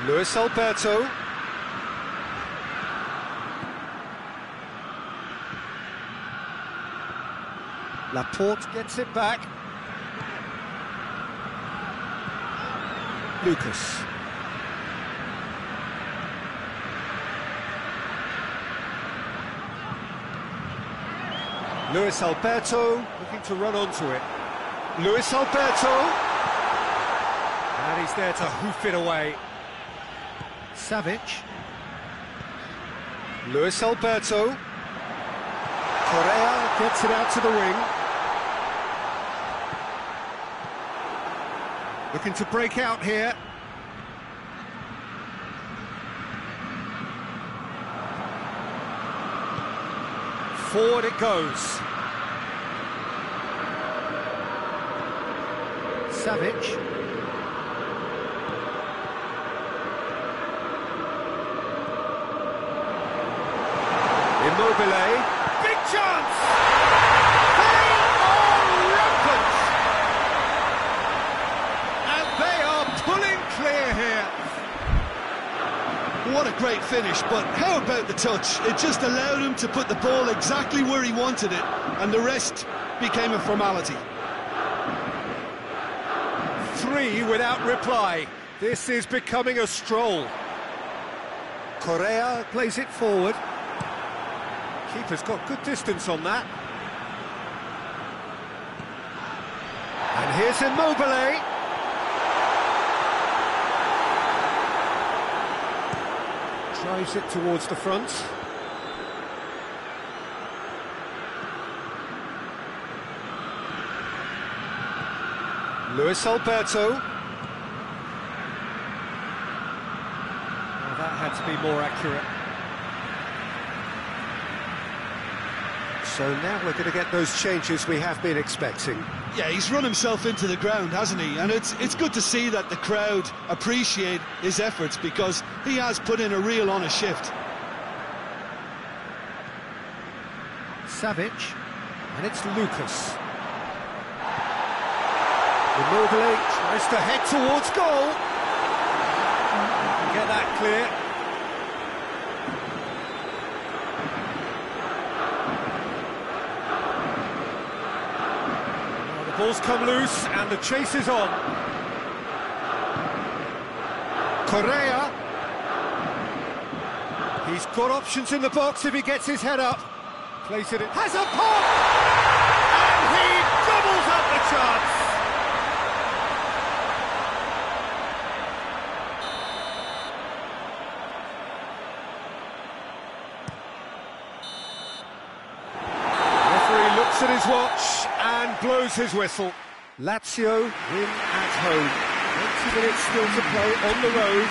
Luis Alberto. Laporte gets it back. Lucas. Luis Alberto looking to run onto it. Luis Alberto. And he's there to hoof it away. Savic. Luis Alberto. Correa gets it out to the wing. Looking to break out here. Forward it goes. Savic. Immobile. Big chance! They are rampant! And they are pulling clear here. What a great finish, but how about the touch? It just allowed him to put the ball exactly where he wanted it, and the rest became a formality. 3 without reply. This is becoming a stroll. Correa plays it forward. Keeper's got good distance on that. And here's Immobile. Drives it towards the front. Luis Alberto. Well, that had to be more accurate. So now we're going to get those changes we have been expecting. Yeah, he's run himself into the ground, hasn't he? And it's good to see that the crowd appreciate his efforts, because he has put in a real honest shift. Savic, and it's Lucas. Immobile tries to head towards goal. Get that clear. Ball's come loose and the chase is on. Correa. He's got options in the box if he gets his head up. Plays it in. Has a pop! And he doubles up the chance. Referee looks at his watch and blows his whistle. Lazio win at home. 20 minutes still to play on the road.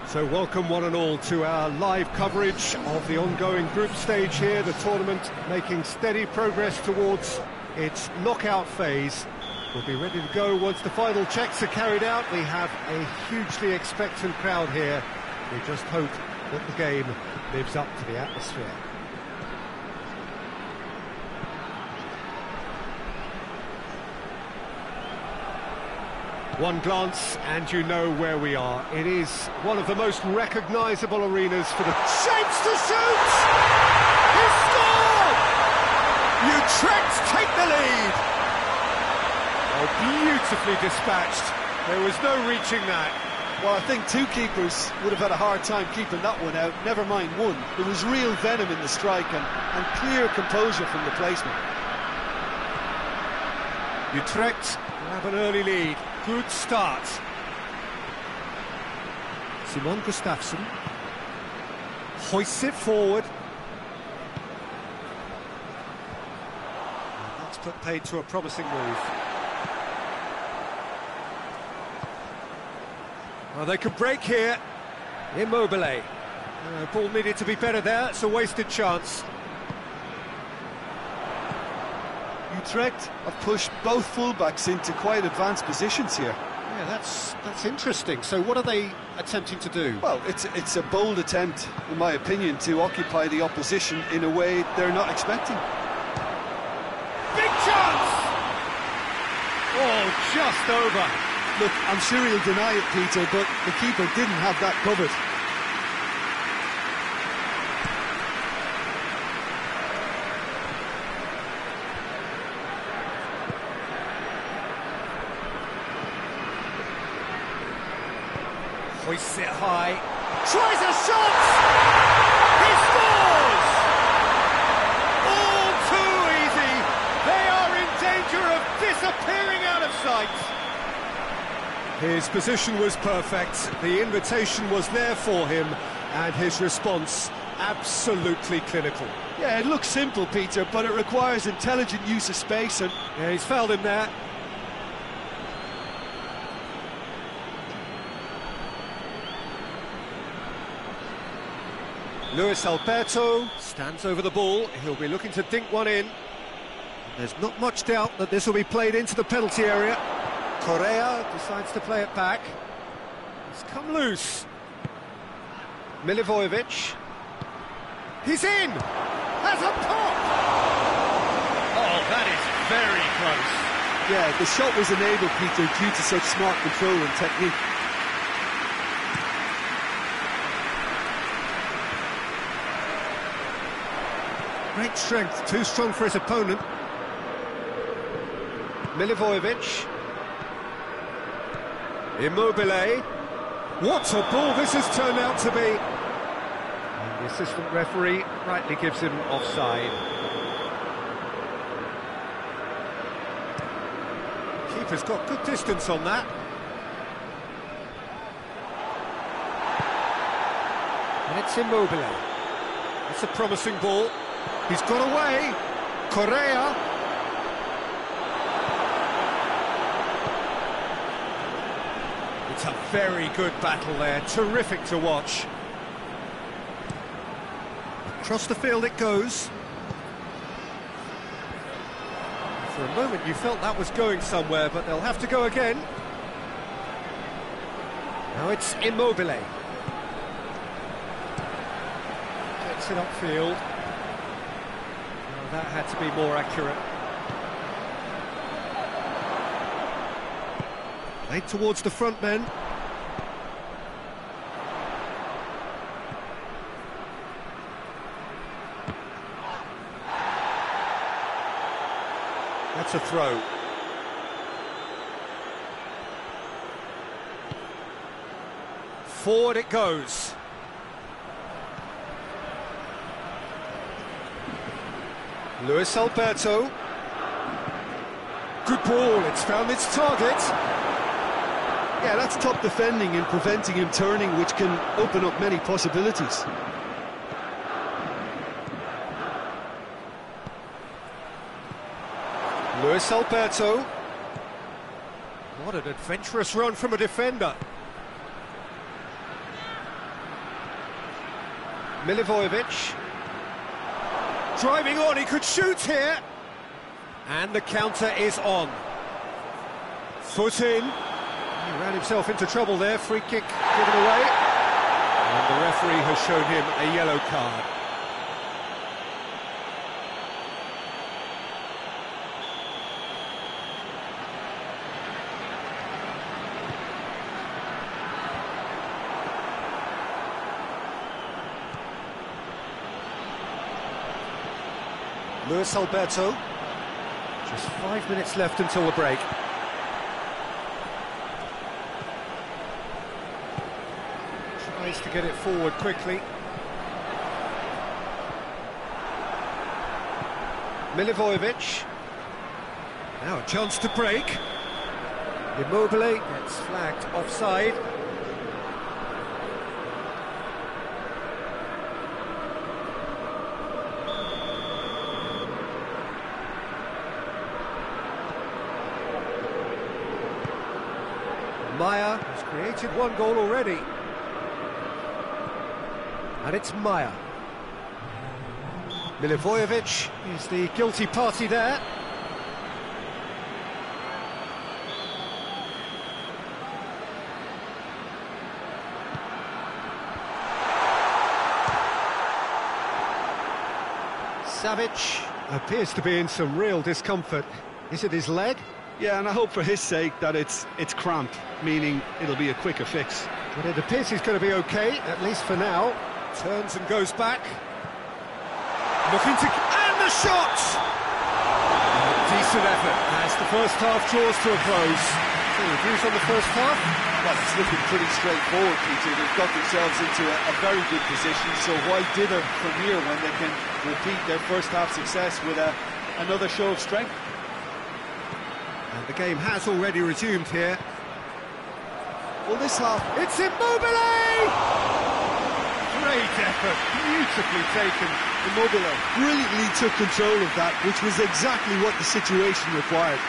So welcome one and all to our live coverage of the ongoing group stage here, the tournament making steady progress towards its knockout phase. We'll be ready to go once the final checks are carried out. We have a hugely expectant crowd here. We just hope that the game lives up to the atmosphere. One glance and you know where we are. It is one of the most recognisable arenas for the... Shapes to shoot! He scored! Utrecht take the lead! Oh, beautifully dispatched. There was no reaching that. Well, I think two keepers would have had a hard time keeping that one out, never mind one. There was real venom in the strike and clear composure from the placement. Utrecht have an early lead. Good start. Simon Gustafsson hoists it forward. And that's put paid to a promising move. Well, they could break here. Immobile. Ball needed to be better there. It's a wasted chance. Utrecht have pushed both fullbacks into quite advanced positions here. Yeah, that's interesting. So what are they attempting to do? Well, it's a bold attempt, in my opinion, to occupy the opposition in a way they're not expecting. Big chance! Oh, just over. Look, I'm sure he'll deny it, Peter, but the keeper didn't have that covered. Hoists it high, tries a shot! He scores! All too easy! They are in danger of disappearing out of sight! His position was perfect, the invitation was there for him, and his response absolutely clinical. Yeah, it looks simple, Peter, but it requires intelligent use of space and... Yeah, he's fouled him there. Luis Alberto stands over the ball. He'll be looking to dink one in. There's not much doubt that this will be played into the penalty area. Correa decides to play it back. It's come loose. Milivojevic. He's in! Has a pop! Oh, that is very close. Yeah, the shot was enabled, Peter, due to such smart control and technique. Great strength, too strong for his opponent. Milivojevic. Immobile. What a ball this has turned out to be. And the assistant referee rightly gives him offside. Keeper's got good distance on that. And it's Immobile. It's a promising ball. He's got away. Correa. It's a very good battle there. Terrific to watch. Across the field it goes. For a moment you felt that was going somewhere, but they'll have to go again. Now it's Immobile. Gets it upfield. That had to be more accurate. Played towards the front men. That's a throw. Forward it goes. Luis Alberto. Good ball, it's found its target. Yeah, that's top defending and preventing him turning, which can open up many possibilities. Luis Alberto. What an adventurous run from a defender. Milivojevic. Driving on, he could shoot here. And the counter is on. Foot in. He ran himself into trouble there, free kick given away. And the referee has shown him a yellow card. Luis Alberto. Just 5 minutes left until the break. Tries to get it forward quickly. Milivojevic. Now a chance to break. Immobile gets flagged offside. Maya has created one goal already. And it's Maya. Milivojevic is the guilty party there. Savic appears to be in some real discomfort. Is it his leg? Yeah, and I hope for his sake that it's cramp, meaning it'll be a quicker fix. But it appears he's going to be okay, at least for now. Turns and goes back. Looking to... and the shot! Decent effort as the first half draws to a close. So, views on the first half? Well, it's looking pretty straightforward, Peter. They've got themselves into a very good position, so why dither from here when they can repeat their first half success with another show of strength? And the game has already resumed here. Well, this half... It's Immobile! Great effort, beautifully taken. Immobile brilliantly took control of that, which was exactly what the situation required.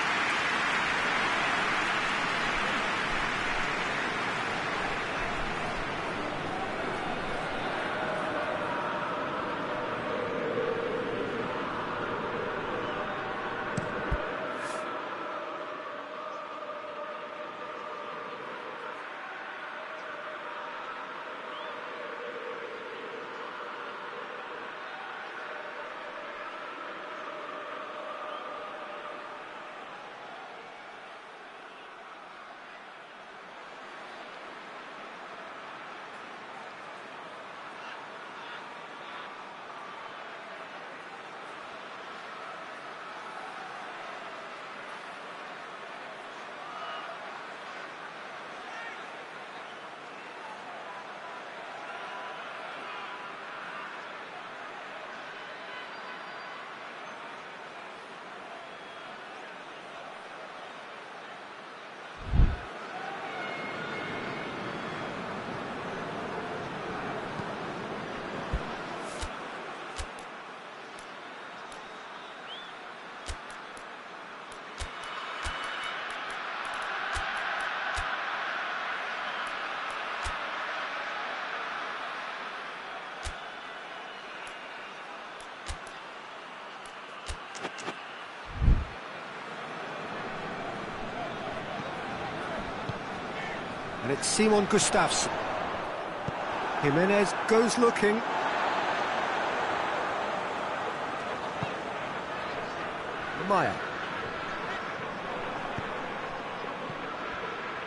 And it's Simon Gustafsson. Jimenez goes looking. Maya.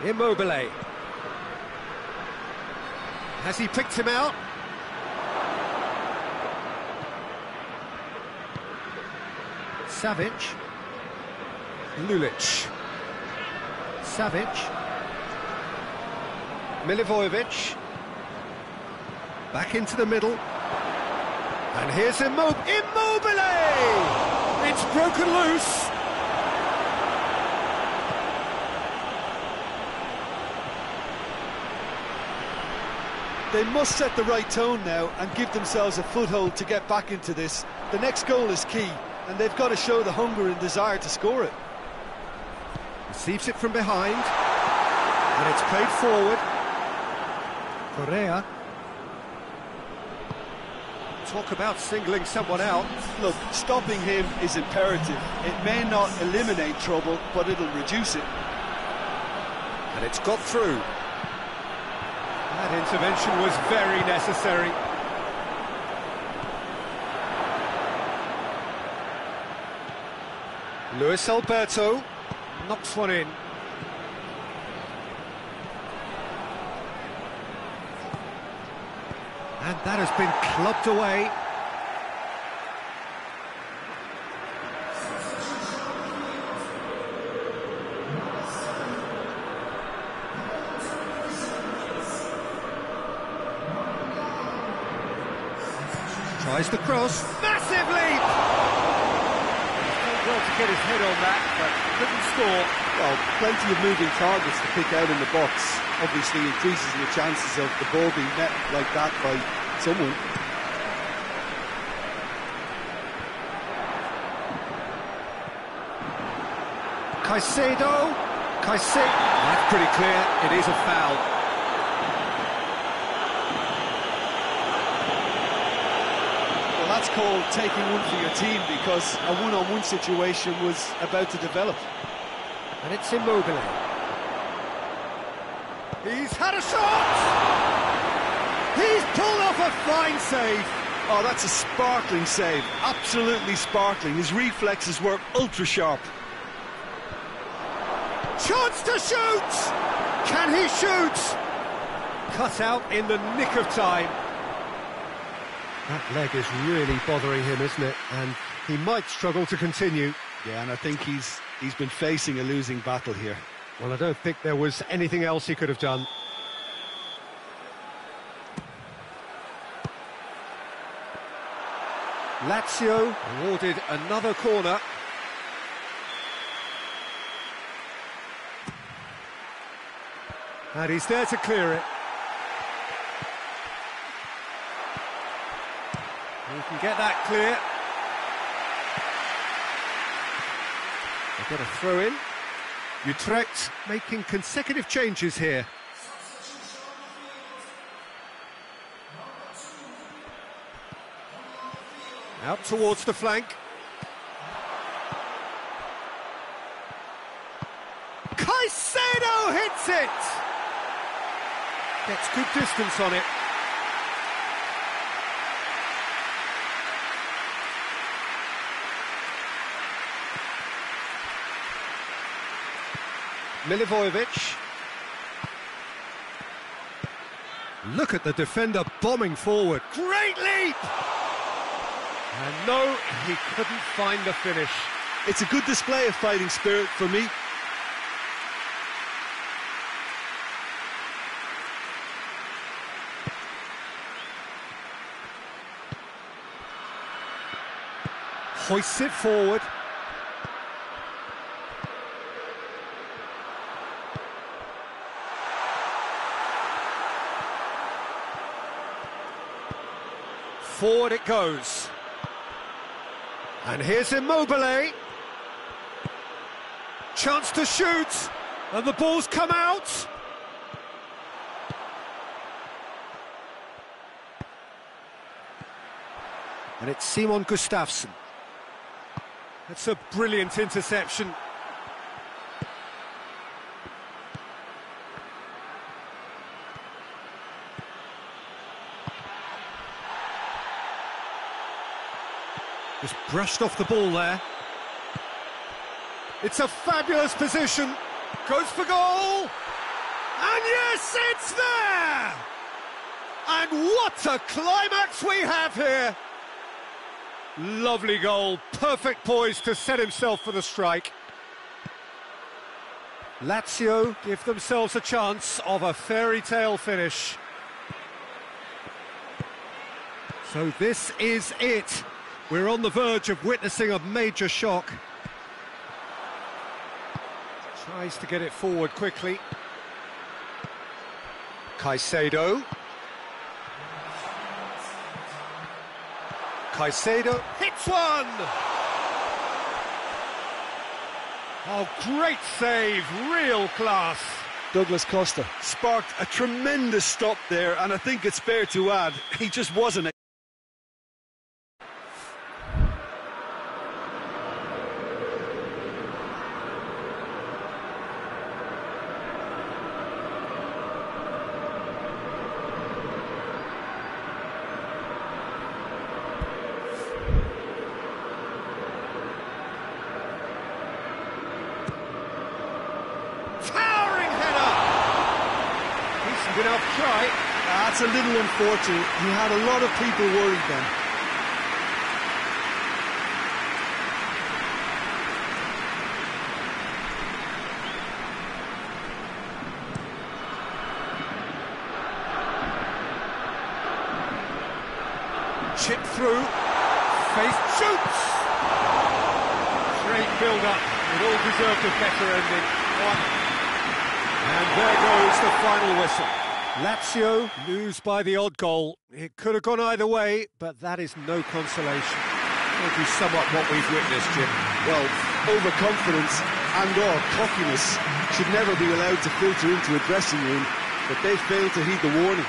Immobile. Has he picked him out? Savic. Lulic. Savic. Milivojevic. Back into the middle. And here's Immobile! It's broken loose! They must set the right tone now and give themselves a foothold to get back into this. The next goal is key, and they've got to show the hunger and desire to score it. Receives it from behind. And it's played forward. Correa. Talk about singling someone out. Look, stopping him is imperative. It may not eliminate trouble, but it'll reduce it. And it's got through. That intervention was very necessary. Luis Alberto knocks one in. And that has been clubbed away. Tries the cross. Massive leap! Well to get his head on that, but couldn't score. Well, plenty of moving targets to pick out in the box. Obviously increases the chances of the ball being met like that by someone. Caicedo. That's pretty clear. It is a foul. Well, that's called taking one for your team, because a one-on-one situation was about to develop. And it's Immobile. He's had a shot! He's pulled off a fine save. Oh, that's a sparkling save. Absolutely sparkling. His reflexes were ultra-sharp. Chance to shoot! Can he shoot? Cut out in the nick of time. That leg is really bothering him, isn't it? And he might struggle to continue. Yeah, and I think he's been facing a losing battle here. Well, I don't think there was anything else he could have done. Lazio awarded another corner. And he's there to clear it. He can get that clear. They've got a throw in. Utrecht making consecutive changes here. Out towards the flank. Caicedo hits it! Gets good distance on it. Milivojevic. Look at the defender bombing forward. Great leap! And no, he couldn't find the finish. It's a good display of fighting spirit for me. Hoists it forward. Forward it goes. And here's Immobile. Chance to shoot. And the ball's come out. And it's Simon Gustafsson. That's a brilliant interception. Just brushed off the ball there. It's a fabulous position. Goes for goal. And yes, it's there! And what a climax we have here! Lovely goal, perfect poise to set himself for the strike. Lazio give themselves a chance of a fairy tale finish. So this is it. We're on the verge of witnessing a major shock. Tries to get it forward quickly. Caicedo. Caicedo hits one! Oh, great save, real class. Douglas Costa sparked a tremendous stop there, and I think it's fair to add, he just wasn't try. That's a little unfortunate. He had a lot of people worried then. Chip through. Face shoots. Great build-up. It all deserved a better ending. And there goes the final whistle. Lazio lose by the odd goal. It could have gone either way, but that is no consolation. How do you sum up what we've witnessed, Jim? Well, overconfidence and/or cockiness should never be allowed to filter into a dressing room, but they failed to heed the warning.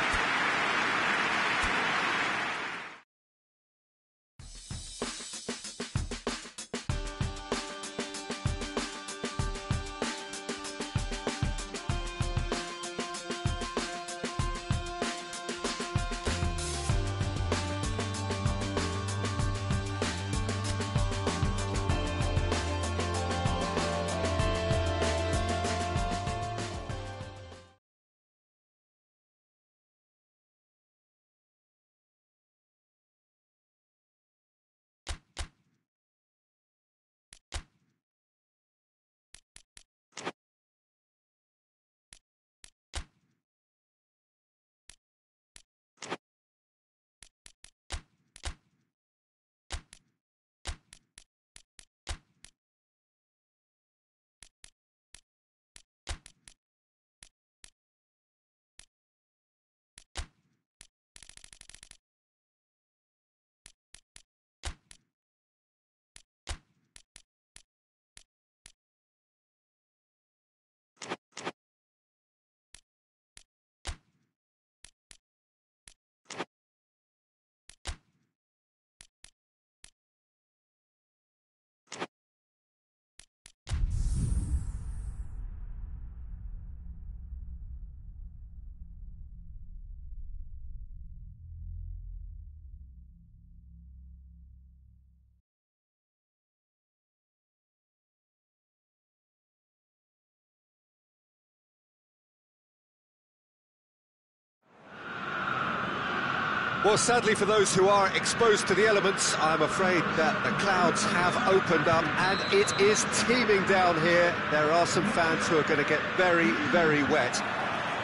Well, sadly for those who are exposed to the elements, I'm afraid that the clouds have opened up and it is teeming down here. There are some fans who are going to get very, very wet.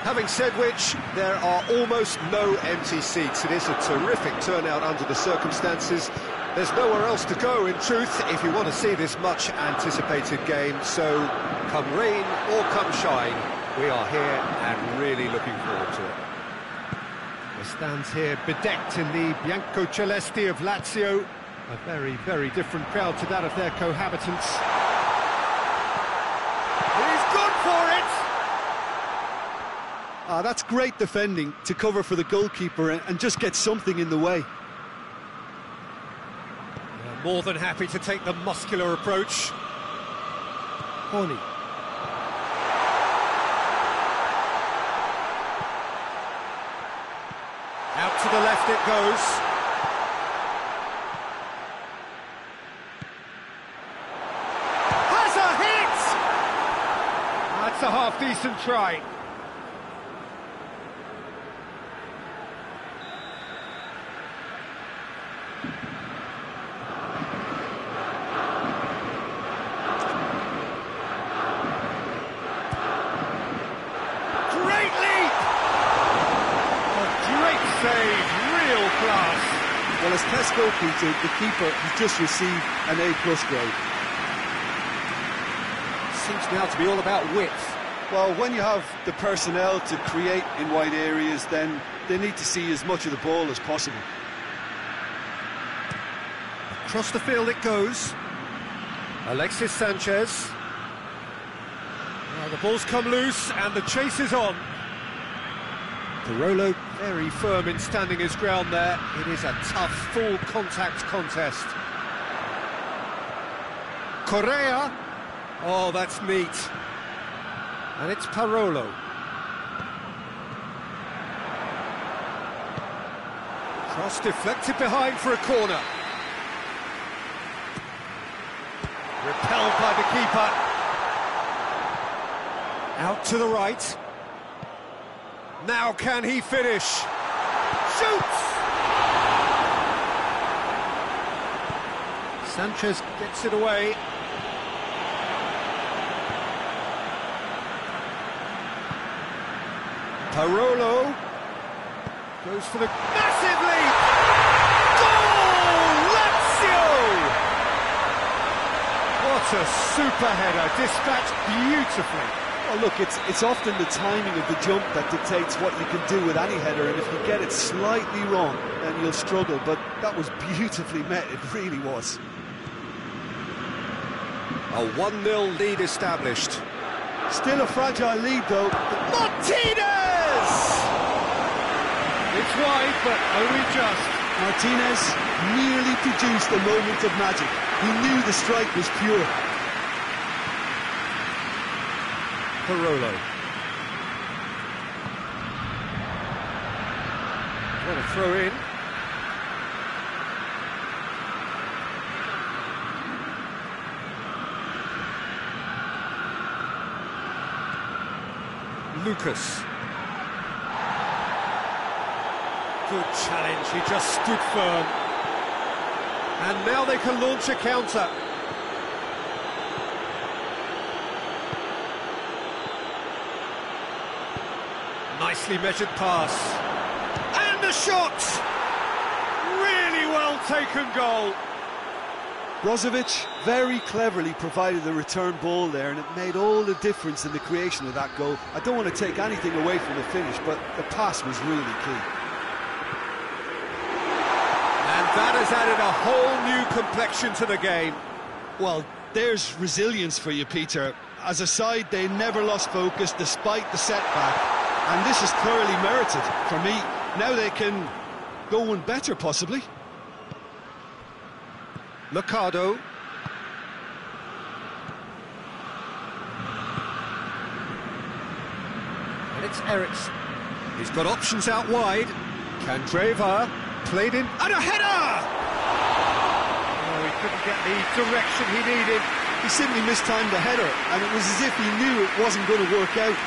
Having said which, there are almost no empty seats. It is a terrific turnout under the circumstances. There's nowhere else to go, in truth, if you want to see this much-anticipated game. So, come rain or come shine, we are here and really looking forward to it. The stands here bedecked in the Bianco-Celesti of Lazio. A very, very different crowd to that of their cohabitants. He's gone for it! That's great defending to cover for the goalkeeper and just get something in the way. They're more than happy to take the muscular approach. Horny. Out to the left it goes. Has a hit! That's a half-decent try. Great leap! Save, real class. Well, as test goalkeeper, the keeper has just received an A+ grade. Seems now to be all about width. Well, when you have the personnel to create in wide areas, then they need to see as much of the ball as possible. Across the field it goes. Alexis Sanchez. Well, the ball's come loose and the chase is on. Parolo very firm in standing his ground there. It is a tough, full-contact contest. Correa. Oh, that's neat. And it's Parolo. Cross deflected behind for a corner. Repelled by the keeper. Out to the right. Now can he finish? Shoots! Sanchez gets it away. Parolo goes for the massive lead. Goal! LAZIO! What a super header, dispatched beautifully. Well, look, it's often the timing of the jump that dictates what you can do with any header, and if you get it slightly wrong, then you'll struggle, but that was beautifully met, it really was. A 1-0 lead established. Still a fragile lead, though. Martinez! It's wide, but only just. Martinez nearly produced a moment of magic. He knew the strike was pure. Parolo. What a throw in. Lucas. Good challenge, he just stood firm. And now they can launch a counter. Nicely measured pass. And a shot! Really well taken goal. Brozovic very cleverly provided the return ball there, and it made all the difference in the creation of that goal. I don't want to take anything away from the finish, but the pass was really key. And that has added a whole new complexion to the game. Well, there's resilience for you, Peter. As a side, they never lost focus despite the setback, and this is clearly merited for me. Now they can go one better, possibly. Mercado. And it's Eriksson. He's got options out wide. Candreva played in, and a header! Oh, he couldn't get the direction he needed. He simply mistimed the header, and it was as if he knew it wasn't going to work out.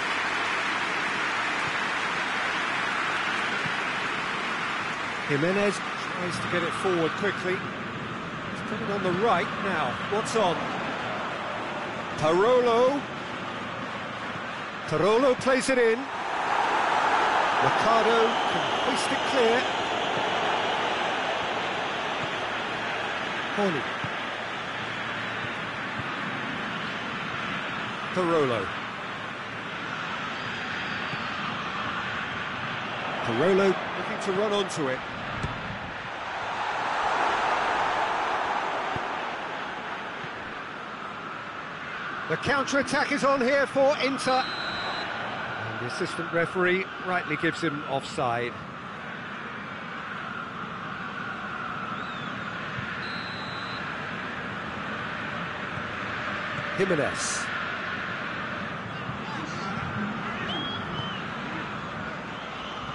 Jimenez tries to get it forward quickly. He's got it on the right now. What's on? Parolo. Parolo plays it in. Mercado can hoist it clear. Horny. Parolo. Parolo looking to run onto it. The counter-attack is on here for Inter. And the assistant referee rightly gives him offside. Jimenez.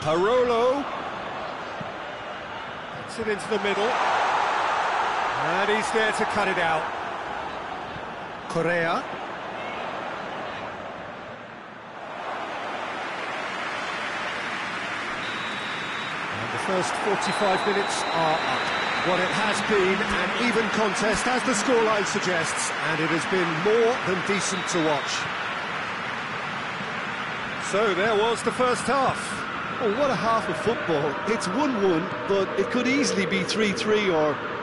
Parolo. Gets it into the middle. And he's there to cut it out. Correa. And the first 45 minutes are up. What it has been an even contest, as the scoreline suggests, and it has been more than decent to watch. So there was the first half. Oh, what a half of football. It's 1-1, but it could easily be 3-3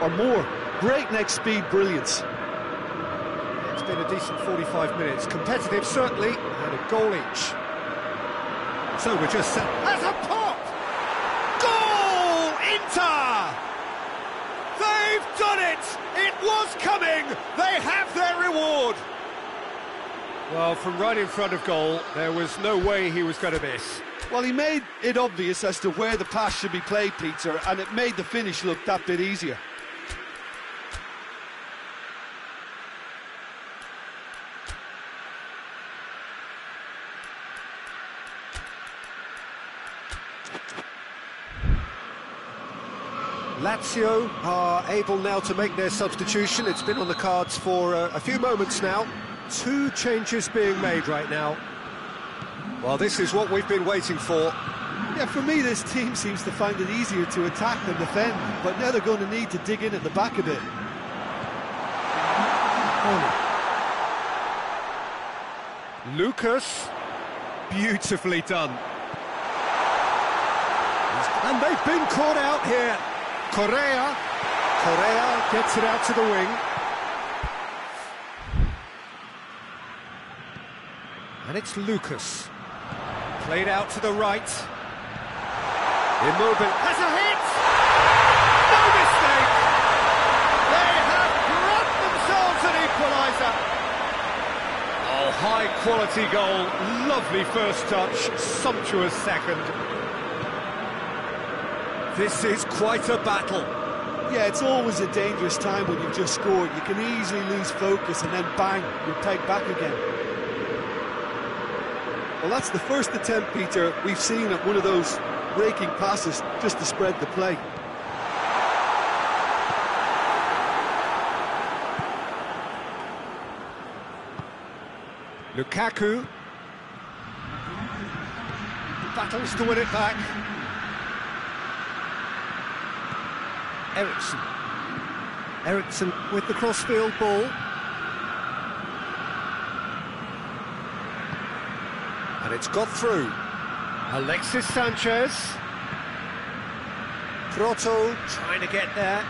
or more. Breakneck speed brilliance. It's been a decent 45 minutes. Competitive, certainly, and a goal each. So we're just set as a pop! Goal! Inter! They've done it! It was coming! They have their reward! Well, from right in front of goal, there was no way he was going to miss. Well, he made it obvious as to where the pass should be played, Peter, and it made the finish look that bit easier. Lazio are able now to make their substitution. It's been on the cards for a few moments now. Two changes being made right now. Well, this is what we've been waiting for. Yeah, for me, this team seems to find it easier to attack than defend, but now they're going to need to dig in at the back a bit. Lucas, beautifully done. And they've been caught out here. Correa gets it out to the wing. And it's Lucas. Played out to the right. Immobile has a hit! No mistake! They have grabbed themselves an equaliser. Oh, high-quality goal. Lovely first touch, sumptuous second. This is quite a battle. Yeah, it's always a dangerous time when you've just scored. You can easily lose focus and then bang, you're pegged back again. Well, that's the first attempt, Peter, we've seen at one of those breaking passes just to spread the play. Lukaku battles to win it back. Ericsson with the crossfield ball. And it's got through. Alexis Sanchez. Proto trying to get there.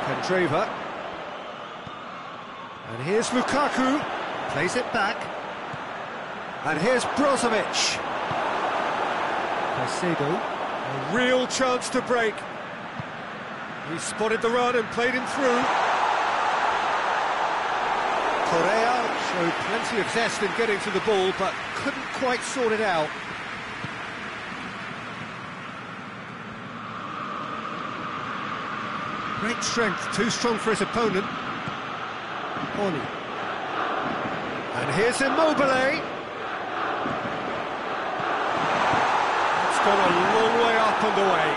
Candreva. And here's Lukaku. Plays it back. And here's Brozovic. Caicedo. A real chance to break. He spotted the run and played him through. Correa showed plenty of zest in getting to the ball, but couldn't quite sort it out. Great strength, too strong for his opponent. Oni. And here's Immobile. It's gone a long way up and away.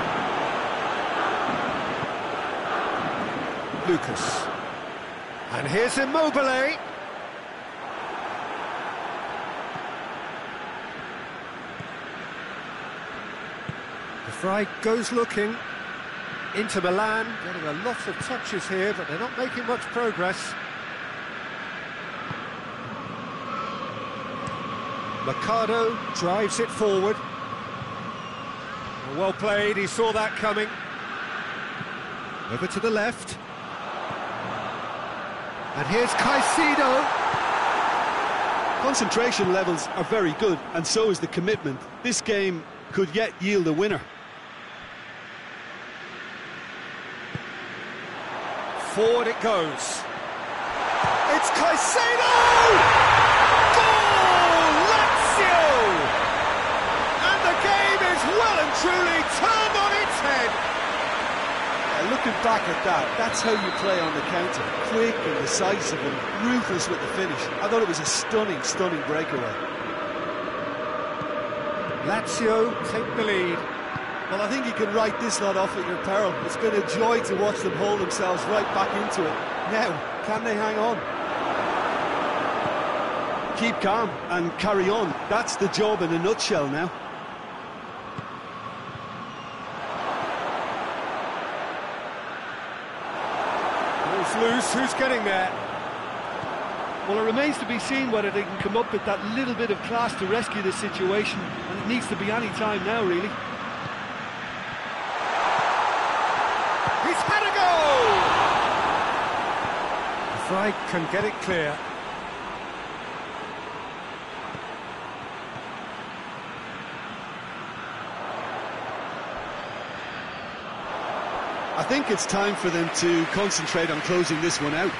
Lucas. And here's Immobile. The Fry goes looking. Inter Milan getting a lot of touches here, but they're not making much progress. Mercado drives it forward. Well played, he saw that coming. Over to the left. And here's Caicedo. Concentration levels are very good, and so is the commitment. This game could yet yield a winner. Forward it goes. It's Caicedo! Goal! LAZIO! And the game is well and truly turned on its head. Looking back at that, that's how you play on the counter. Quick and decisive and ruthless with the finish. I thought it was a stunning, stunning breakaway. Lazio take the lead. Well, I think you can write this lot off at your peril. It's been a joy to watch them hold themselves right back into it. Now, can they hang on? Keep calm and carry on. That's the job in a nutshell now. Ball's loose, who's getting there? Well, it remains to be seen whether they can come up with that little bit of class to rescue this situation, and it needs to be any time now, really. He's had a go! The Fry can get it clear. I think it's time for them to concentrate on closing this one out.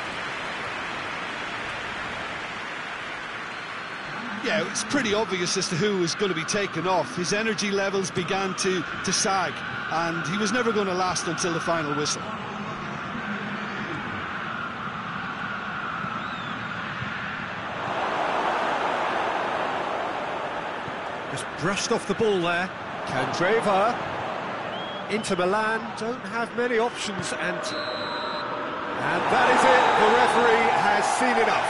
Yeah, it's pretty obvious as to who was going to be taken off. His energy levels began to sag, and he was never going to last until the final whistle. Just brushed off the ball there. Candreva. Inter Milan don't have many options, and that is it. The referee has seen enough.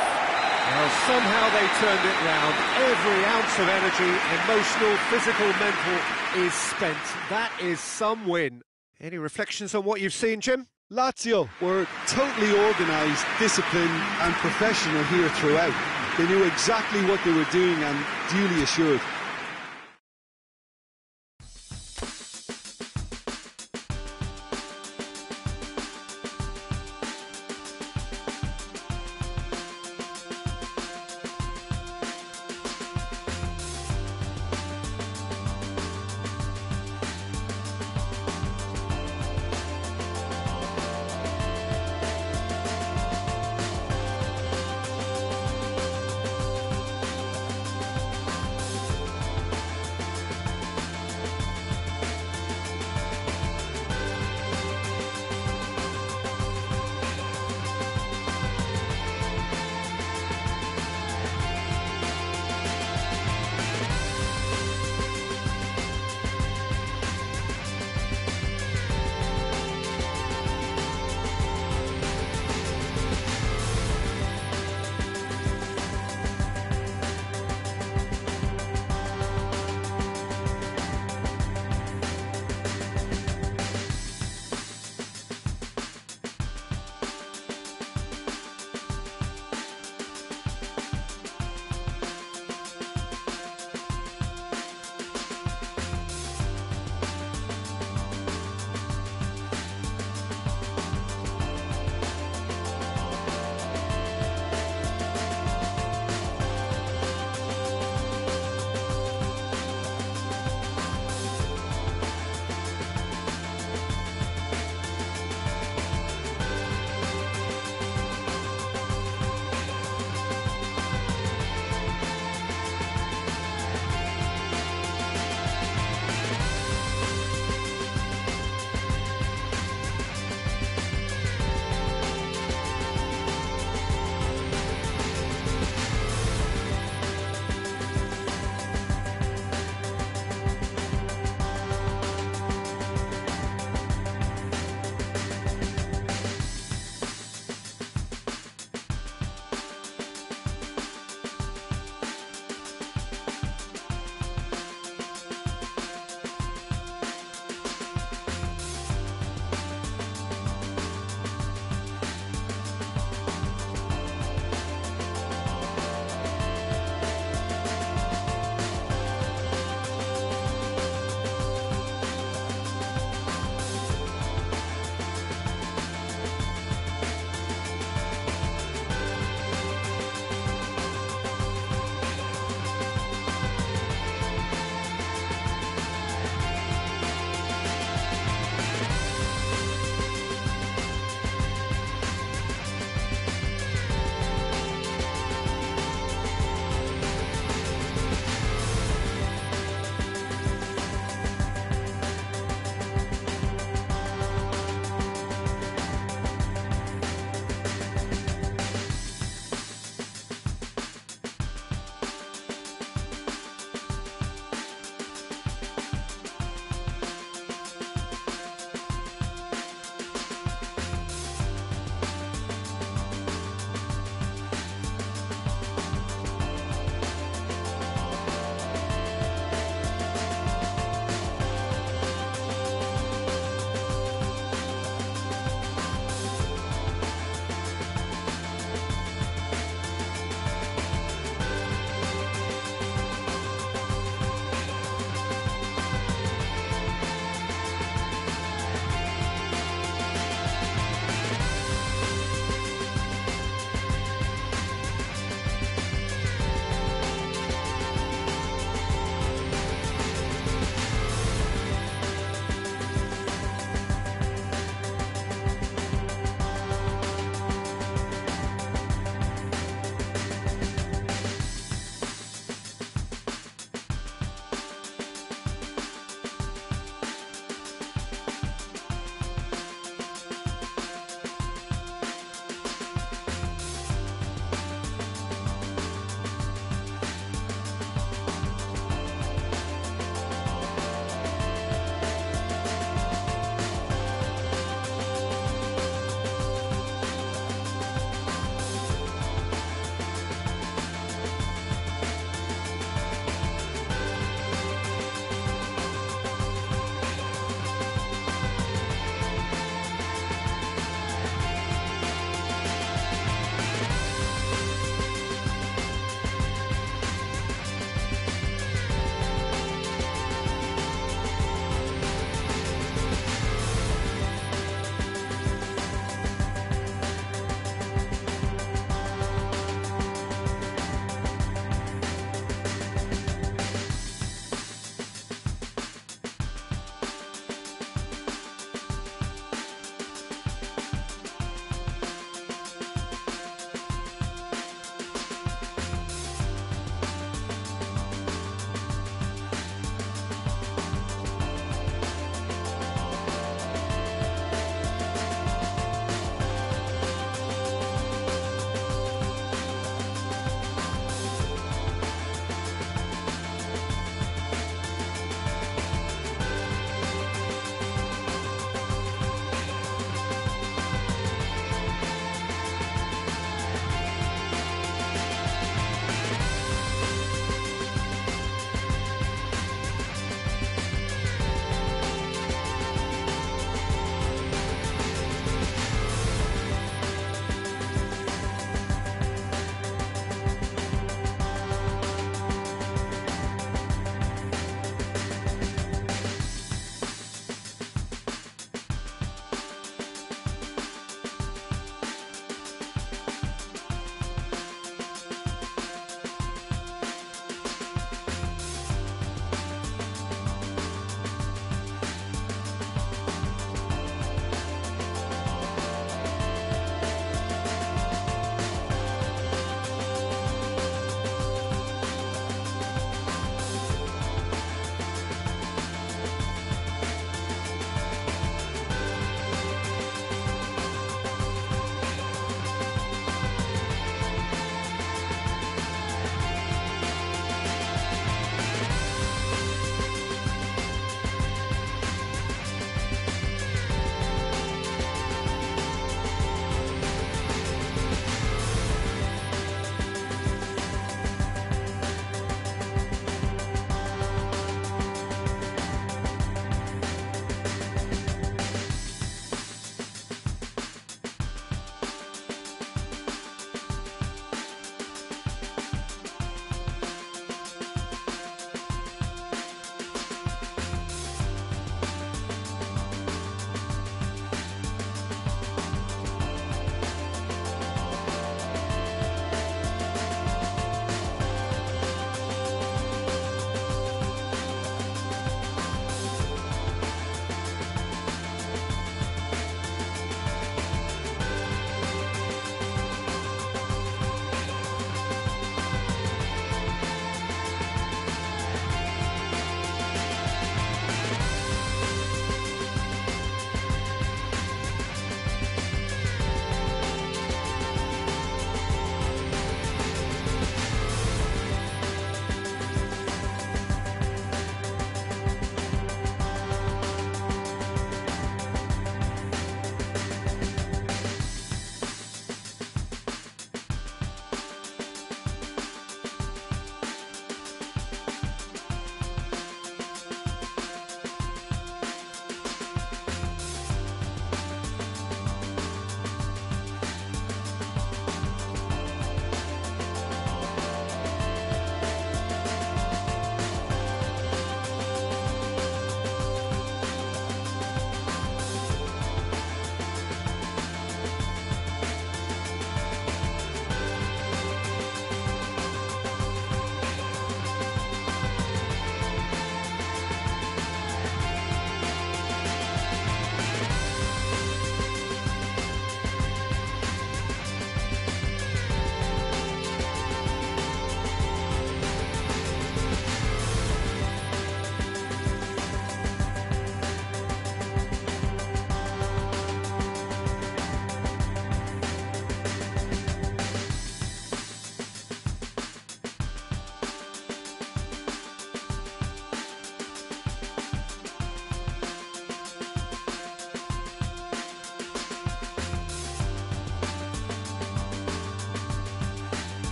Well, somehow they turned it round. Every ounce of energy, emotional, physical, mental, is spent. That is some win. Any reflections on what you've seen, Jim? Lazio were totally organised, disciplined and professional here throughout. They knew exactly what they were doing and duly assured.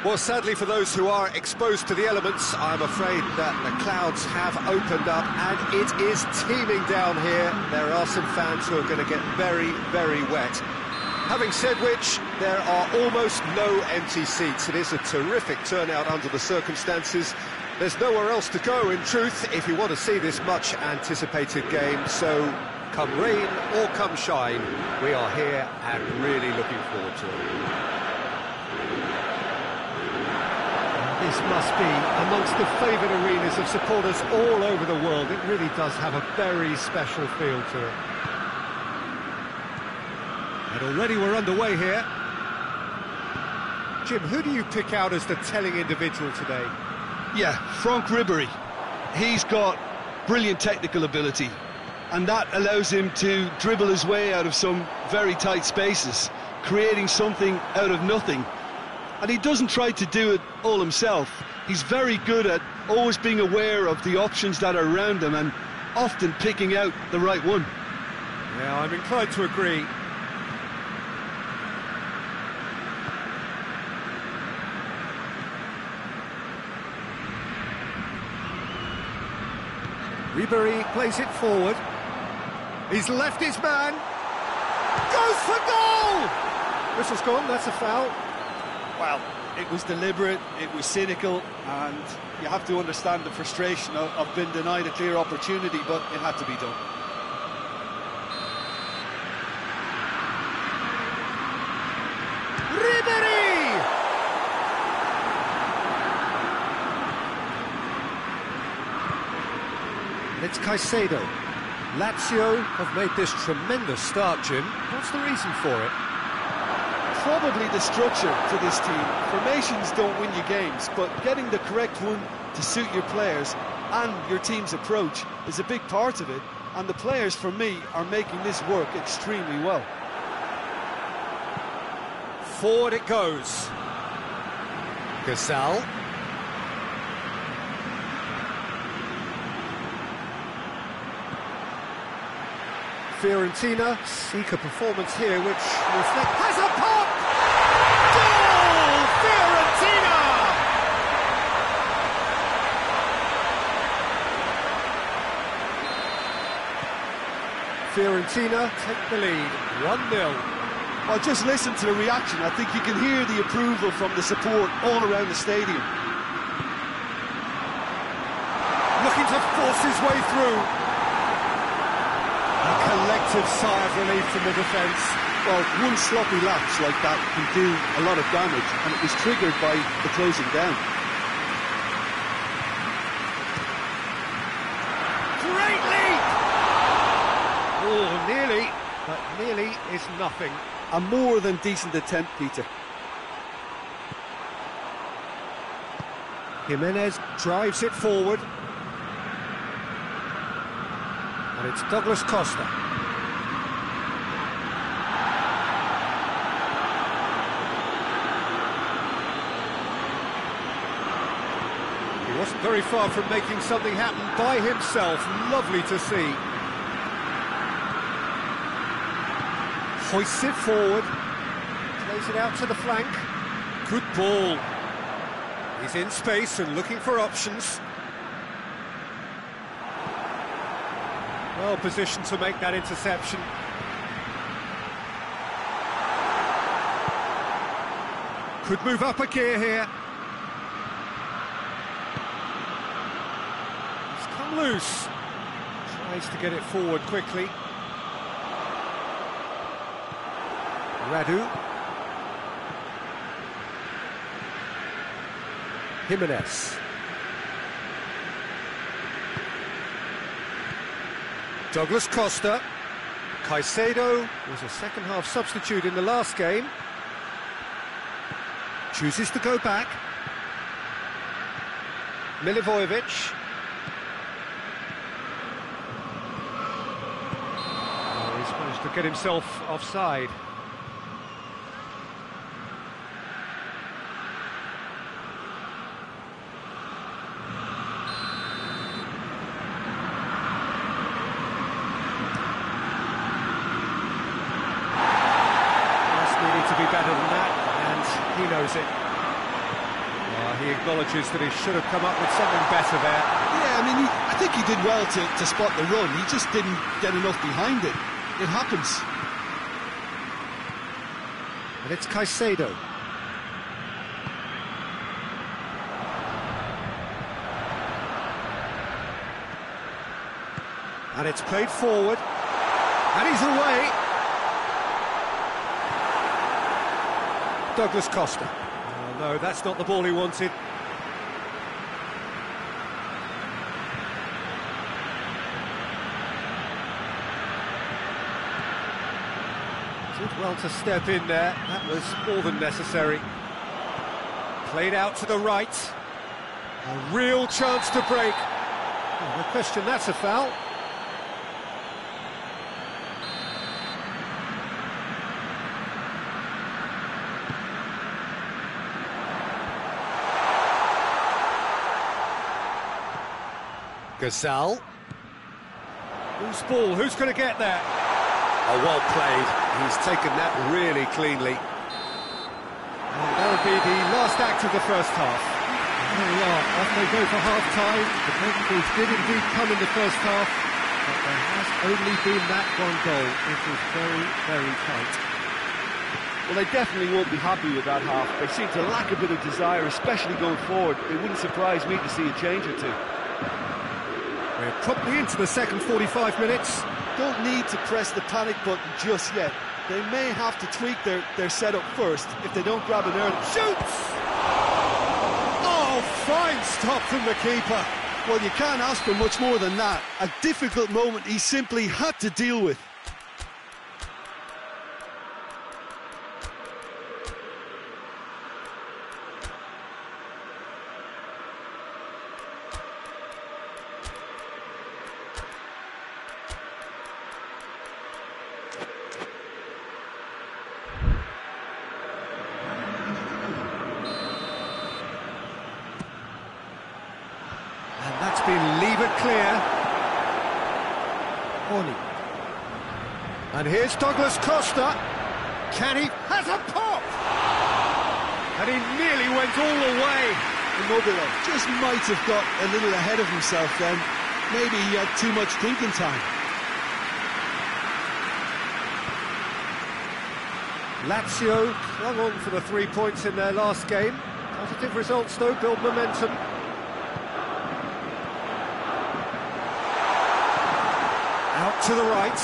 Well, sadly for those who are exposed to the elements, I'm afraid that the clouds have opened up and it is teeming down here. There are some fans who are going to get very, very wet. Having said which, there are almost no empty seats. It is a terrific turnout under the circumstances. There's nowhere else to go, in truth, if you want to see this much-anticipated game. So, come rain or come shine, we are here and really looking forward to it. This must be amongst the favoured arenas of supporters all over the world. It really does have a very special feel to it. And already we're underway here. Jim, who do you pick out as the telling individual today? Yeah, Franck Ribéry. He's got brilliant technical ability, and that allows him to dribble his way out of some very tight spaces, creating something out of nothing. And he doesn't try to do it all himself. He's very good at always being aware of the options that are around him and often picking out the right one. Yeah, I'm inclined to agree. Ribéry plays it forward. He's left his man. Goes for goal! Whistle's gone, that's a foul. Well, it was deliberate, it was cynical, and you have to understand the frustration of being denied a clear opportunity, but it had to be done. Ribéry! And it's Caicedo. Lazio have made this tremendous start, Jim. What's the reason for it? Probably the structure to this team. Formations don't win you games, but getting the correct one to suit your players and your team's approach is a big part of it, and the players, for me, are making this work extremely well. Forward it goes. Gazal. Fiorentina seek a performance here which has a pop! Goal! Fiorentina! Fiorentina take the lead, 1-0. Well, just listen to the reaction. I think you can hear the approval from the support all around the stadium. Looking to force his way through. A collective sigh of relief from the defence. Well, one sloppy lapse like that can do a lot of damage, and it was triggered by the closing down. Great leap! Oh, nearly, but nearly is nothing. A more than decent attempt, Peter. Jimenez drives it forward. And it's Douglas Costa. He wasn't very far from making something happen by himself. Lovely to see. Hoists it forward. Plays it out to the flank. Good ball. He's in space and looking for options. Well positioned to make that interception. Could move up a gear here. He's come loose. Tries to get it forward quickly. Radu. Jimenez. Douglas Costa. Caicedo was a second-half substitute in the last game. Chooses to go back. Milivojevic. Oh, he's managed to get himself offside. Better than that, and he knows it. He acknowledges that he should have come up with something better there. Yeah, I mean, I think he did well to spot the run. He just didn't get enough behind it. It happens. And it's Caicedo. And it's played forward. And he's away. Douglas Costa. Oh, no, that's not the ball he wanted. Did well to step in there. That was more than necessary. Played out to the right. A real chance to break. Oh, no question, that's a foul. Gazal. Who's ball? Who's going to get there? Oh, well played. He's taken that really cleanly. And that would be the last act of the first half. And there we are. Off they go for half-time. The penalties did indeed come in the first half, but there has only been that one goal. It was very, very tight. Well, they definitely won't be happy with that half. They seem to lack a bit of desire, especially going forward. It wouldn't surprise me to see a change or two. We're promptly into the second 45 minutes. Don't need to press the panic button just yet. They may have to tweak their setup first if they don't grab an early. Shoots! Oh, fine stop from the keeper. Well, you can't ask for much more than that. A difficult moment he simply had to deal with. Been levered clear. Oni. And here's Douglas Costa. Can he? Has a pop! And he nearly went all the way. Immobile just might have got a little ahead of himself then. Maybe he had too much thinking time. Lazio clung on for the 3 points in their last game. Positive results though, build momentum. Out to the right.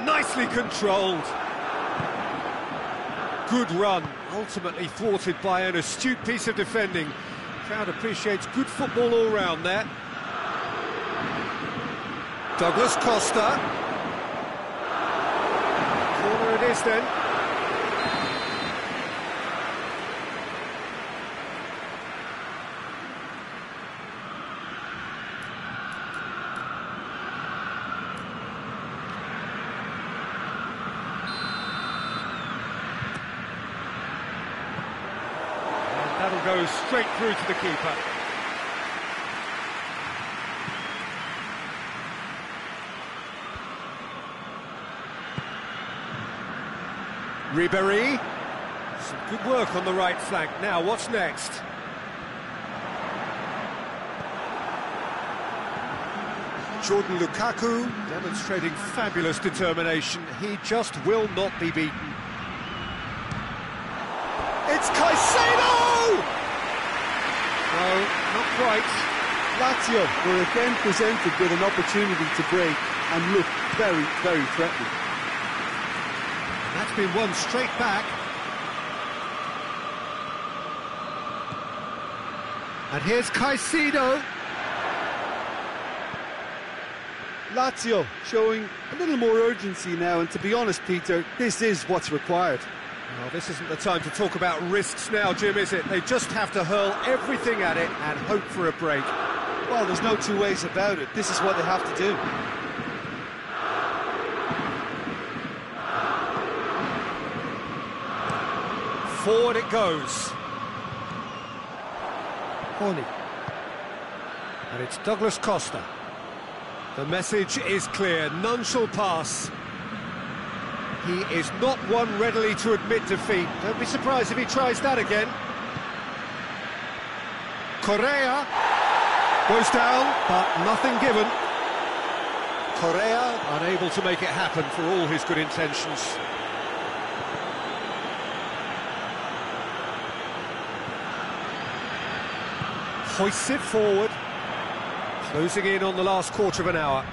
Nicely controlled. Good run, ultimately thwarted by an astute piece of defending. Crowd appreciates good football all round there. Douglas Costa. Corner it is then. That'll go straight through to the keeper. Ribéry. Some good work on the right flank. Now, what's next? Jordan Lukaku demonstrating fabulous determination. He just will not be beaten. It's Caicedo! No, not quite. Lazio were again presented with an opportunity to break and look very, very threatening. And that's been won straight back. And here's Caicedo. Lazio showing a little more urgency now, and to be honest, Peter, this is what's required. Well, this isn't the time to talk about risks now, Jim, is it? They just have to hurl everything at it and hope for a break. Well, there's no two ways about it. This is what they have to do. Forward it goes. Horny. And it's Douglas Costa. The message is clear. None shall pass. He is not one readily to admit defeat. Don't be surprised if he tries that again. Correa goes down, but nothing given. Correa unable to make it happen for all his good intentions. Hoists it forward. Closing in on the last quarter of an hour.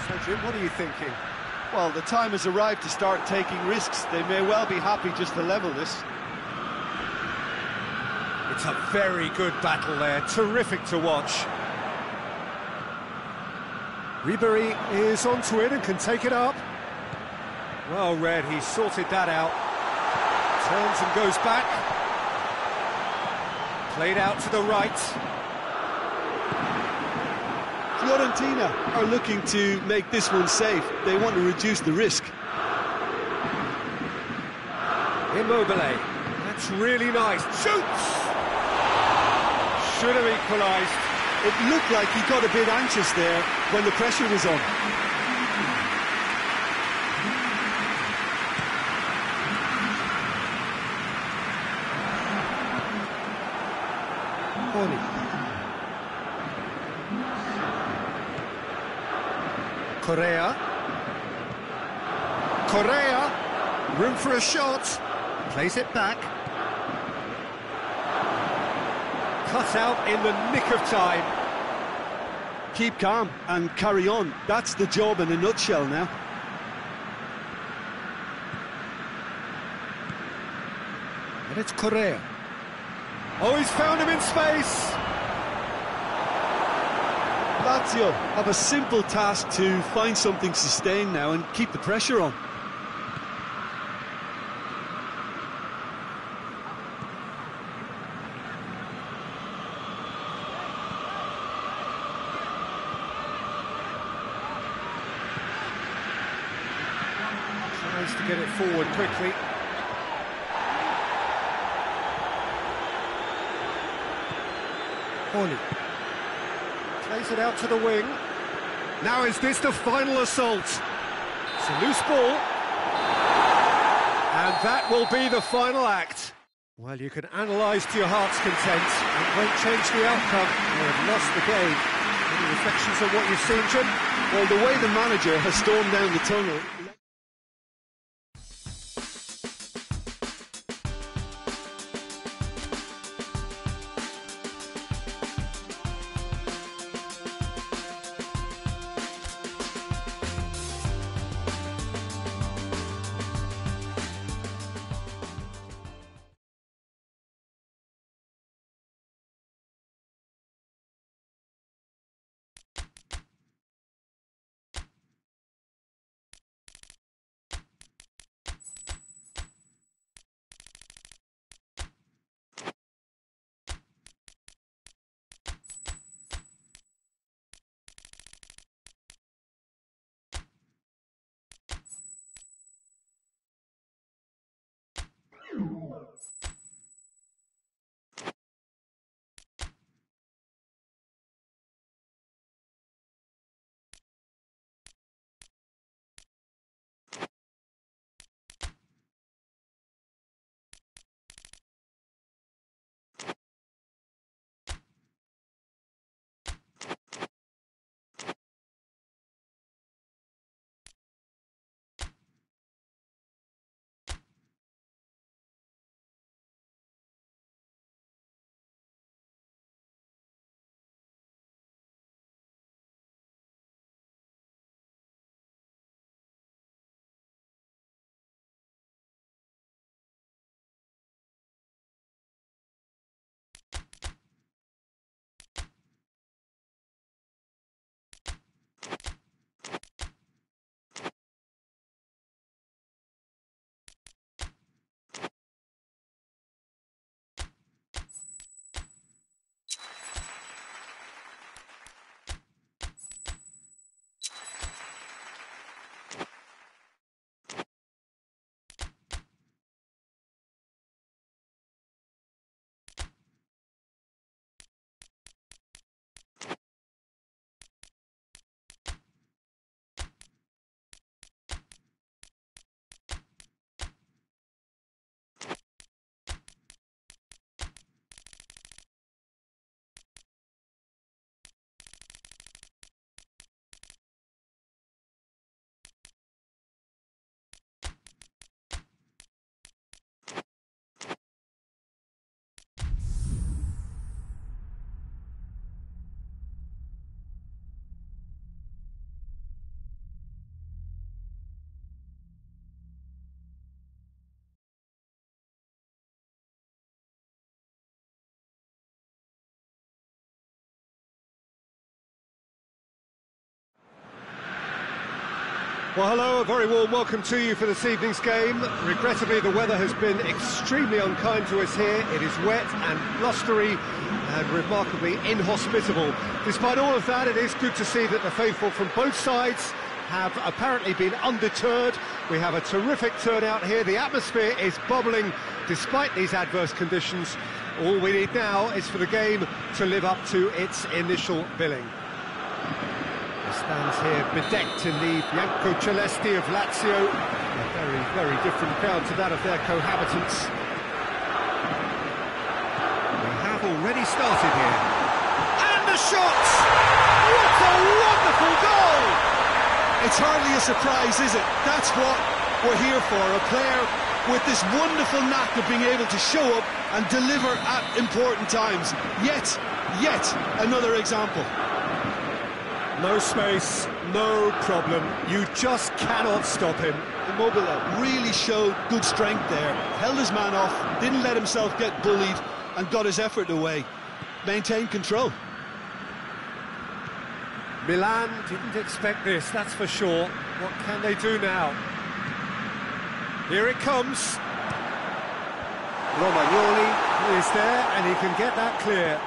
So, Jim, what are you thinking? Well, the time has arrived to start taking risks. They may well be happy just to level this. It's a very good battle there, terrific to watch. Ribery is onto it and can take it up. Well read, he sorted that out. Turns and goes back. Played out to the right. Fiorentina are looking to make this one safe. They want to reduce the risk. Immobile. That's really nice. Shoots! Should have equalised. It looked like he got a bit anxious there when the pressure was on. Correa. Correa. Room for a shot. Plays it back. Cut out in the nick of time. Keep calm and carry on. That's the job in a nutshell now. And it's Correa. Oh, he's found him in space. Lazio have a simple task to find something sustained now and keep the pressure on. Tries to get it forward quickly. Horny. Plays it out to the wing. Now is this the final assault? It's a loose ball. And that will be the final act. Well, you can analyse to your heart's content. It won't change the outcome. They have lost the game. Any reflections on what you've seen, Jim? Well, the way the manager has stormed down the tunnel Well, hello, a very warm welcome to you for this evening's game. Regrettably, the weather has been extremely unkind to us here. It is wet and blustery and remarkably inhospitable. Despite all of that, it is good to see that the faithful from both sides have apparently been undeterred. We have a terrific turnout here. The atmosphere is bubbling despite these adverse conditions. All we need now is for the game to live up to its initial billing. Stands here bedecked in the Bianco Celesti of Lazio. A very, very different crowd to that of their cohabitants. We have already started here. And the shot! What a wonderful goal! It's hardly a surprise, is it? That's what we're here for. A player with this wonderful knack of being able to show up and deliver at important times. Yet another example. No space, no problem. You just cannot stop him. Immobile really showed good strength there. Held his man off, didn't let himself get bullied, and got his effort away. Maintained control. Milan didn't expect this, that's for sure. What can they do now? Here it comes. Romagnoli is there, and he can get that clear.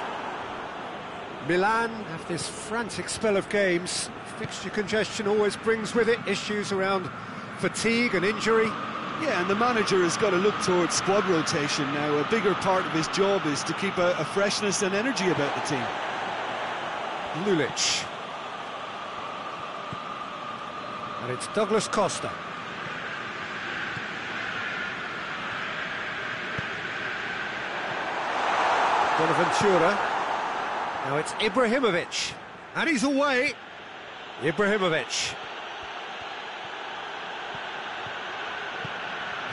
Milan have this frantic spell of games. Fixture congestion always brings with it issues around fatigue and injury. Yeah, and the manager has got to look towards squad rotation now. A bigger part of his job is to keep a freshness and energy about the team. Lulic. And it's Douglas Costa. Bonaventura. Now it's Ibrahimovic, and he's away. Ibrahimovic.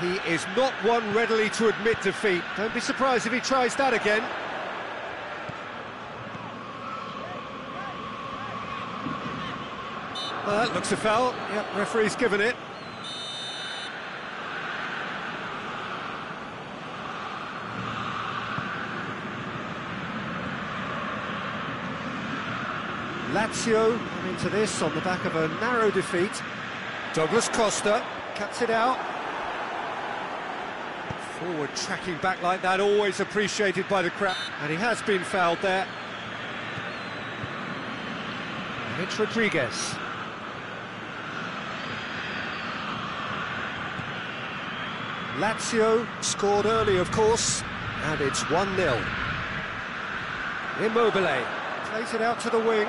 He is not one readily to admit defeat. Don't be surprised if he tries that again. Well, that looks a foul. Yep, referee's given it. Lazio come into this on the back of a narrow defeat. Douglas Costa cuts it out. Forward tracking back like that, always appreciated by the crowd. And he has been fouled there. And it's Rodriguez. Lazio scored early, of course, and it's 1-0. Immobile plays it out to the wing.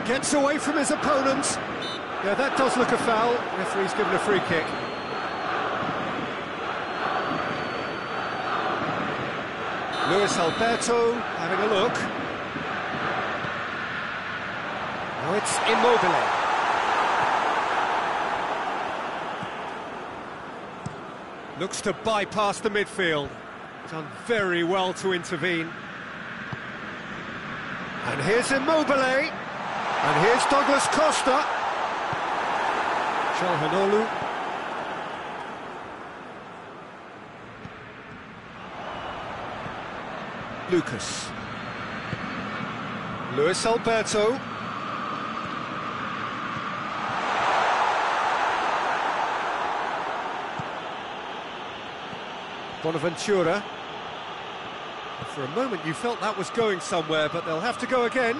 Gets away from his opponent. Yeah, that does look a foul. Referee's given a free kick. Luis Alberto having a look. Now it's Immobile. Looks to bypass the midfield. Done very well to intervene. And here's Immobile. And here's Douglas Costa. Calhanoglu. Lucas. Luis Alberto. Bonaventura. For a moment you felt that was going somewhere, but they'll have to go again.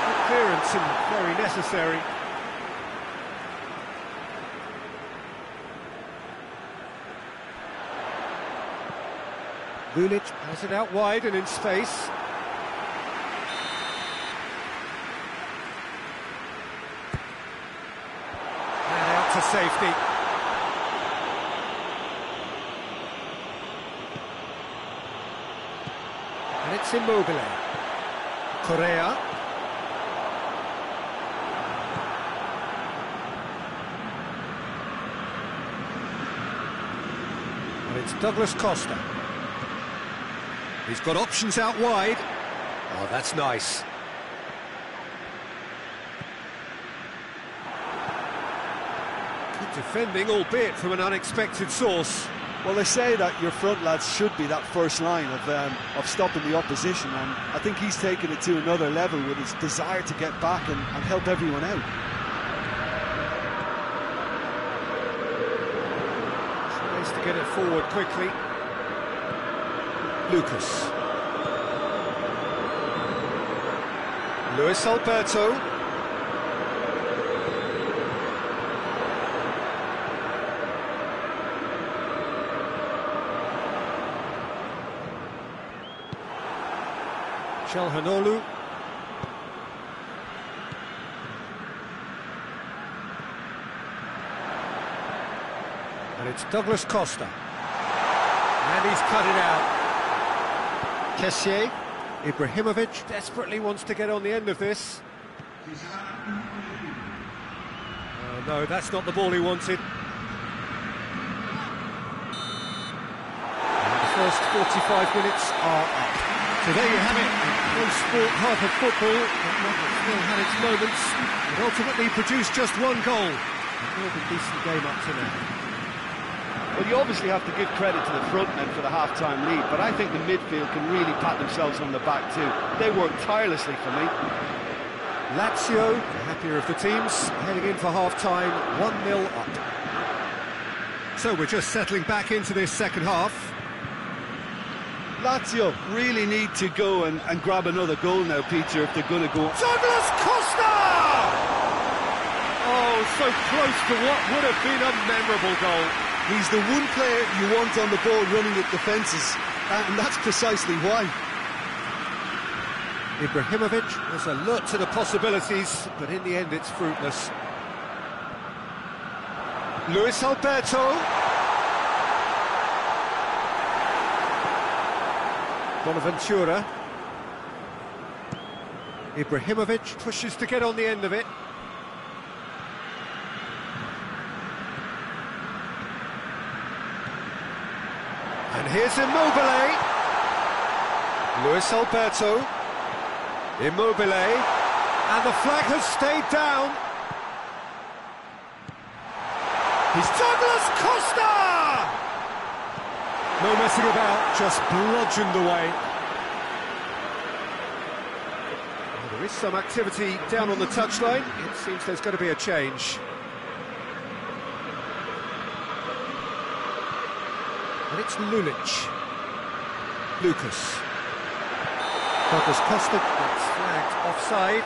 Good clearance and very necessary. Lulic has it out wide and in space. And out to safety. And it's Immobile. Correa. And it's Douglas Costa. He's got options out wide. Oh, that's nice. Good defending, albeit from an unexpected source. Well, they say that your front lads should be that first line of stopping the opposition, and I think he's taken it to another level with his desire to get back and help everyone out. Tries to get it forward quickly. Lucas. Luis Alberto. Çalhanoğlu. And it's Douglas Costa. And he's cut it out. Kessié. Ibrahimovic desperately wants to get on the end of this. No, that's not the ball he wanted. And the first 45 minutes are up. So there you have it. No sport, half of football, but still had its moments. It ultimately produced just one goal. A more than decent game up to now. Well, you obviously have to give credit to the front men for the half-time lead, but I think the midfield can really pat themselves on the back too. They worked tirelessly for me. Lazio, the happier of the teams, heading in for half-time, 1-0 up. So we're just settling back into this second half. Lazio really need to go and grab another goal now, Peter, if they're going to go. Douglas Costa! Oh, so close to what would have been a memorable goal. He's the one player you want on the ball running at defences, and that's precisely why. Ibrahimovic was alert to the possibilities, but in the end it's fruitless. Luis Alberto. Bonaventura. Ibrahimovic pushes to get on the end of it. And here's Immobile. Luis Alberto. Immobile. And the flag has stayed down. He's Douglas Costa! No messing about, just bludgeoned away. Well, there is some activity down on the touchline. It seems there's going to be a change. And it's Lulic. Lucas. Douglas Costa gets flagged offside.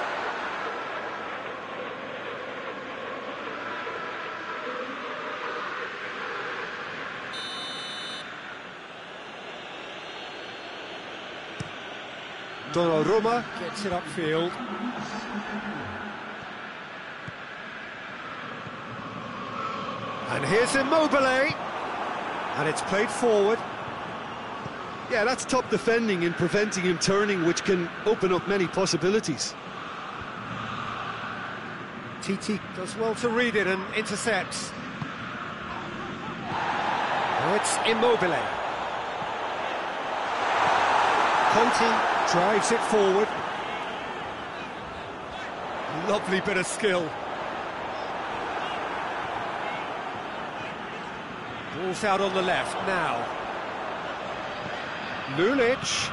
Donnarumma gets it upfield. And here's Immobile. And it's played forward. Yeah, that's top defending in preventing him turning, which can open up many possibilities. Titi does well to read it and intercepts. Now it's Immobile. Conti drives it forward. Lovely bit of skill. Ball's out on the left now. Lulic.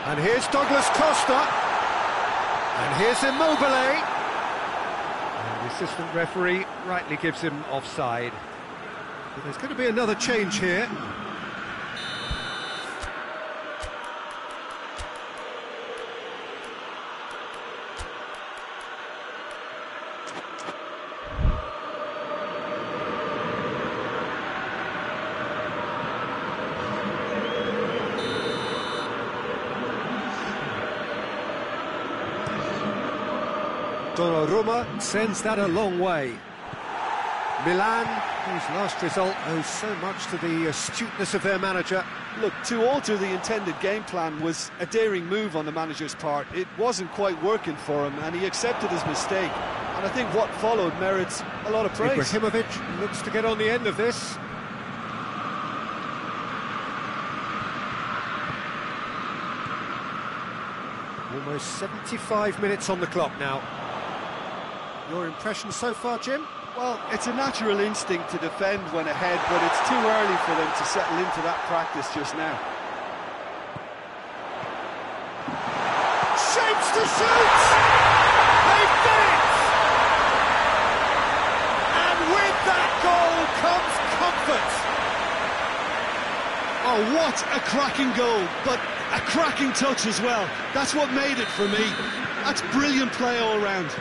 And here's Douglas Costa. And here's Immobile. And the assistant referee rightly gives him offside. But there's going to be another change here. Donnarumma sends that a long way. Milan, whose last result owes so much to the astuteness of their manager. Look, to alter the intended game plan was a daring move on the manager's part. It wasn't quite working for him, and he accepted his mistake. And I think what followed merits a lot of praise. Ibrahimovic looks to get on the end of this. Almost 75 minutes on the clock now. Your impression so far, Jim? Well, it's a natural instinct to defend when ahead, but it's too early for them to settle into that practice just now. Shapes to shoot! They've done it! And with that goal comes comfort. Oh, what a cracking goal, but a cracking touch as well. That's what made it for me. That's brilliant play all round.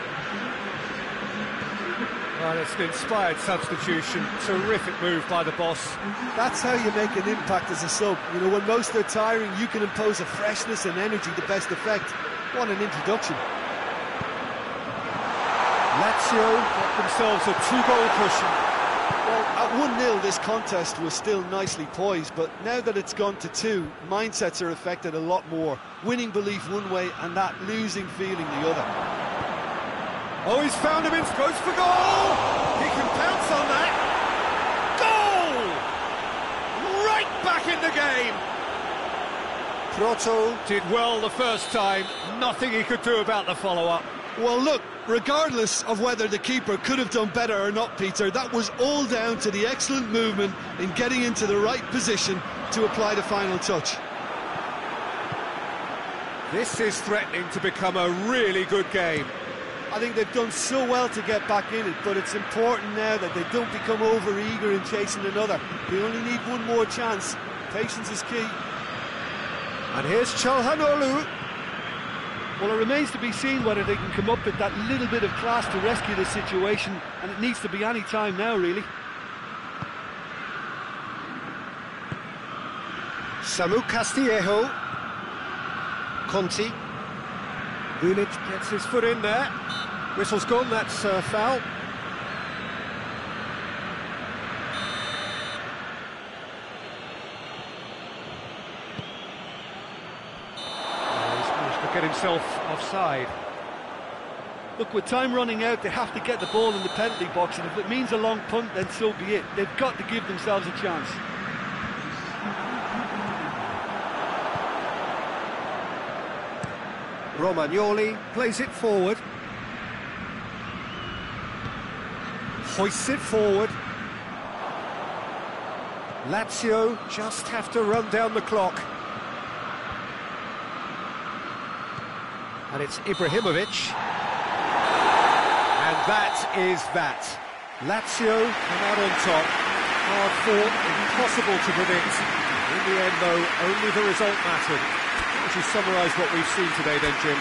Well, it's an inspired substitution. Terrific move by the boss. That's how you make an impact as a sub. You know, when most are tiring, you can impose a freshness and energy to best effect. What an introduction. Lazio got themselves a 2-goal cushion. Well, at 1-0, this contest was still nicely poised, but now that it's gone to 2, mindsets are affected a lot more. Winning belief one way and that losing feeling the other. Oh, he's found him, goes for goal! He can pounce on that. Goal! Right back in the game! Proto did well the first time, nothing he could do about the follow-up. Well, look, regardless of whether the keeper could have done better or not, Peter, that was all down to the excellent movement in getting into the right position to apply the final touch. This is threatening to become a really good game. I think they've done so well to get back in it, but it's important now that they don't become over-eager in chasing another. They only need one more chance. Patience is key. And here's Çalhanoğlu. Well, it remains to be seen whether they can come up with that little bit of class to rescue the situation, and it needs to be any time now, really. Samu Castillejo. Conti. Vulic gets his foot in there. Whistle's gone, that's foul. He's managed to get himself offside. Look, with time running out, they have to get the ball in the penalty box, and if it means a long punt, then so be it. They've got to give themselves a chance. Romagnoli plays it forward. Hoists it forward. Lazio just have to run down the clock. And it's Ibrahimovic. And that is that. Lazio come out on top. Hard fought, impossible to predict. In the end, though, only the result mattered. Would you summarise what we've seen today then, Jim?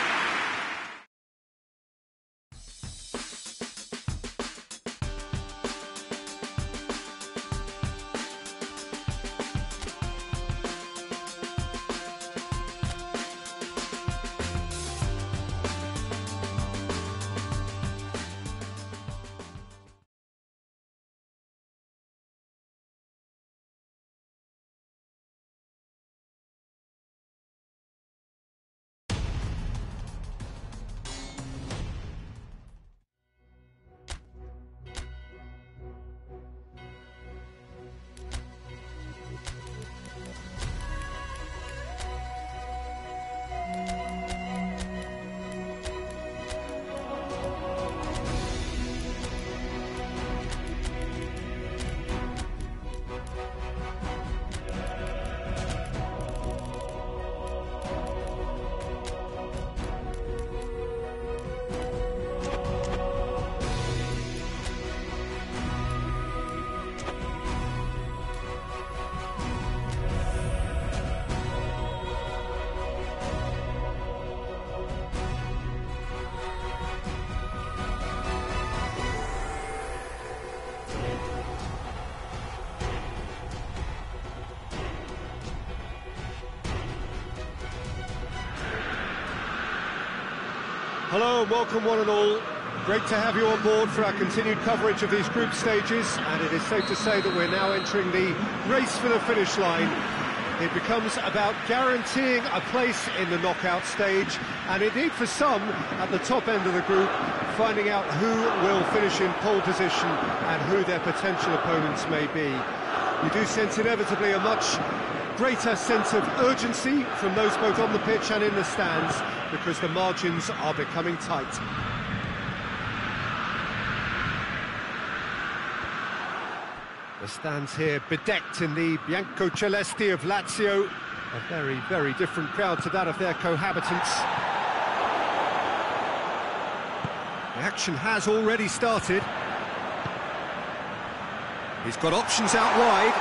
Hello and welcome one and all. Great to have you on board for our continued coverage of these group stages, and it is safe to say that we're now entering the race for the finish line. It becomes about guaranteeing a place in the knockout stage, and indeed for some at the top end of the group, finding out who will finish in pole position and who their potential opponents may be. You do sense inevitably a much greater sense of urgency from those both on the pitch and in the stands, because the margins are becoming tight. The stands here bedecked in the Bianco-Celesti of Lazio. A very, very different crowd to that of their cohabitants. The action has already started. He's got options out wide.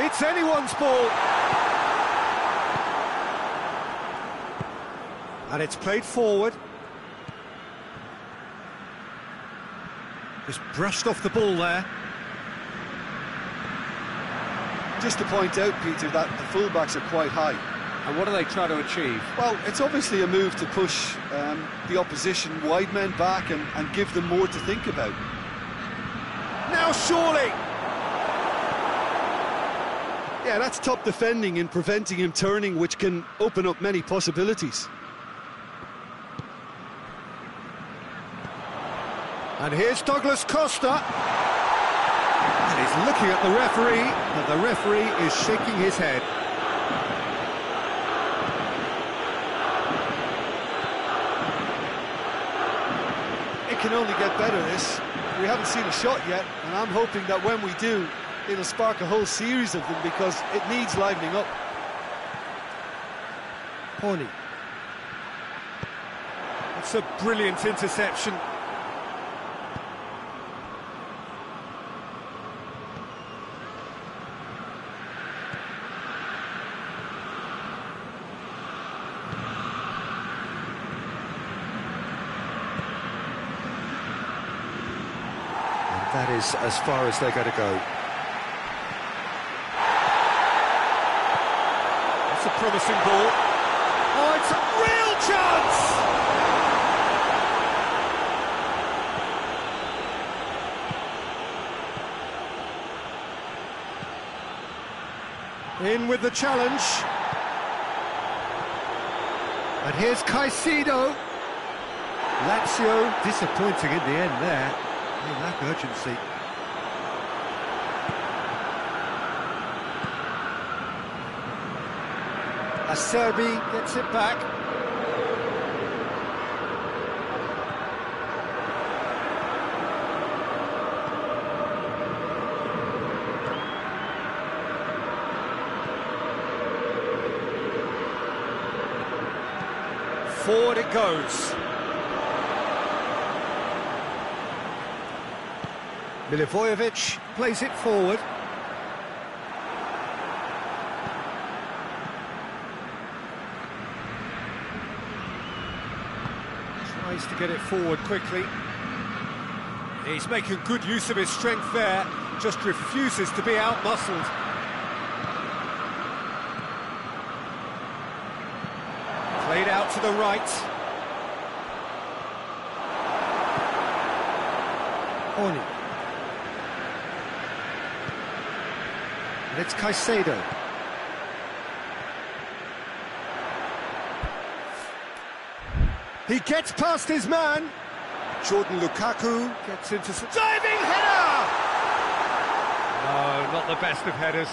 It's anyone's ball. And it's played forward. Just brushed off the ball there. Just to point out, Peter, that the fullbacks are quite high. And what are they trying to achieve? Well, it's obviously a move to push the opposition wide men back and give them more to think about. Now surely! Yeah, that's top defending and preventing him turning, which can open up many possibilities. And here's Douglas Costa. And he's looking at the referee, but the referee is shaking his head. It can only get better, this. We haven't seen a shot yet, and I'm hoping that when we do, it'll spark a whole series of them, because it needs livening up. Pony. It's a brilliant interception. That is as far as they're going to go. That's a promising ball. Oh, it's a real chance! In with the challenge. And here's Caicedo. Lazio disappointing in the end there. They lack urgency. Acerbi gets it back. Forward it goes. Milivojevic plays it forward. Tries to get it forward quickly. He's making good use of his strength there, just refuses to be out-muscled. Played out to the right. Oni. And it's Caicedo. He gets past his man. Jordan Lukaku gets into some diving header! No, not the best of headers.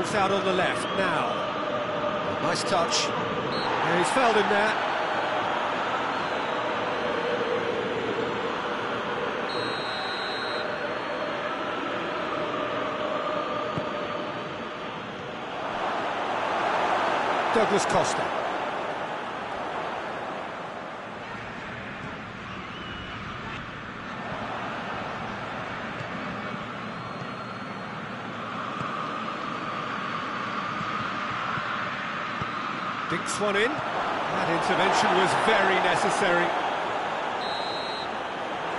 Ball's out on the left now. Nice touch. Yeah, he's fouled him there. Douglas Costa. Dinks one in. That intervention was very necessary.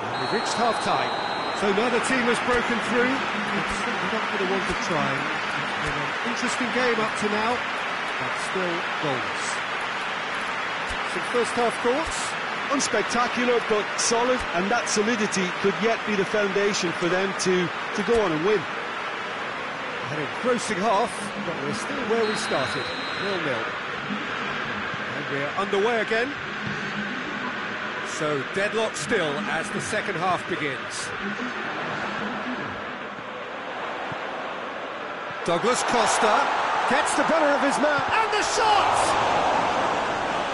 And we've reached half-time, so neither team has broken through. It's certainly not going to want to try. It's been an interesting game up to now, but still goals. Some first-half thoughts? Unspectacular, but solid, and that solidity could yet be the foundation for them to go on and win. An engrossing half, but we're still where we started, 0-0. And we're underway again. So deadlock still as the second half begins. Douglas Costa gets the better of his man, and the shot!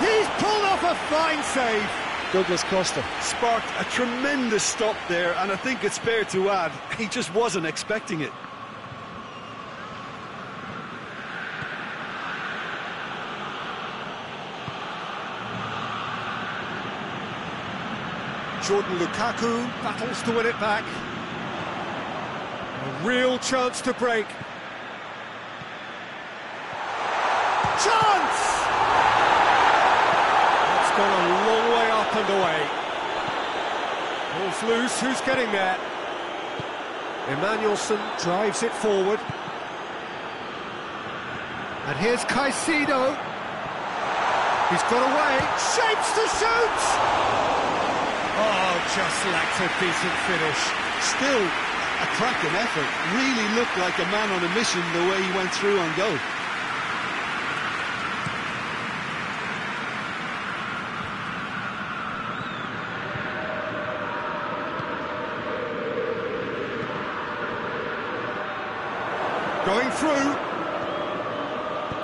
He's pulled off a fine save. Douglas Costa sparked a tremendous stop there, and I think it's fair to add, he just wasn't expecting it. Jordan Lukaku battles to win it back. A real chance to break. Chance! It's gone a long way up and away. Ball's loose, who's getting there? Emmanuelson drives it forward. And here's Caicedo. He's got away, shapes to shoot! Oh, just lacked a decent finish. Still a cracking effort. Really looked like a man on a mission the way he went through on goal. Going through.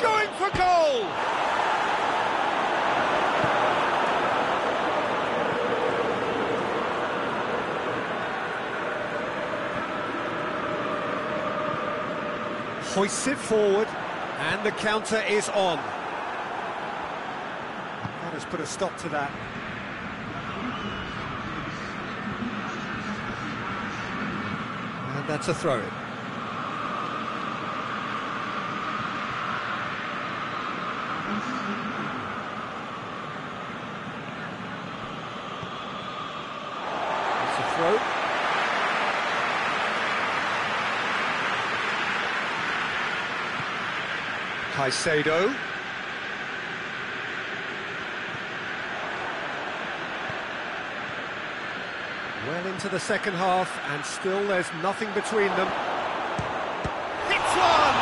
Going for goal! Hoists it forward, and the counter is on. That has put a stop to that. And that's a throw-in. It's a throw. Caicedo. Well into the second half, and still there's nothing between them. Hits one!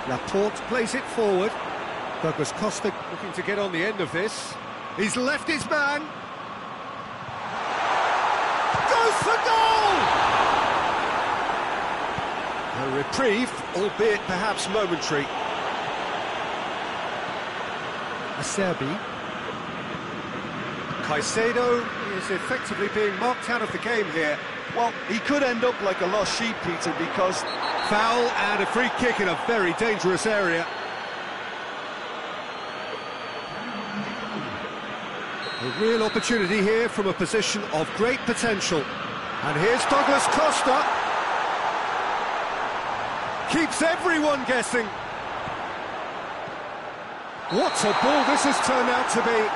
Laporte plays it forward. Douglas Costa looking to get on the end of this. He's left his man. Goes for goal! A reprieve, albeit perhaps momentary. Acerbi. Caicedo is effectively being marked out of the game here. Well, he could end up like a lost sheep, Peter, because... Foul and a free kick in a very dangerous area. A real opportunity here from a position of great potential. And here's Douglas Costa. Keeps everyone guessing. What a ball this has turned out to be.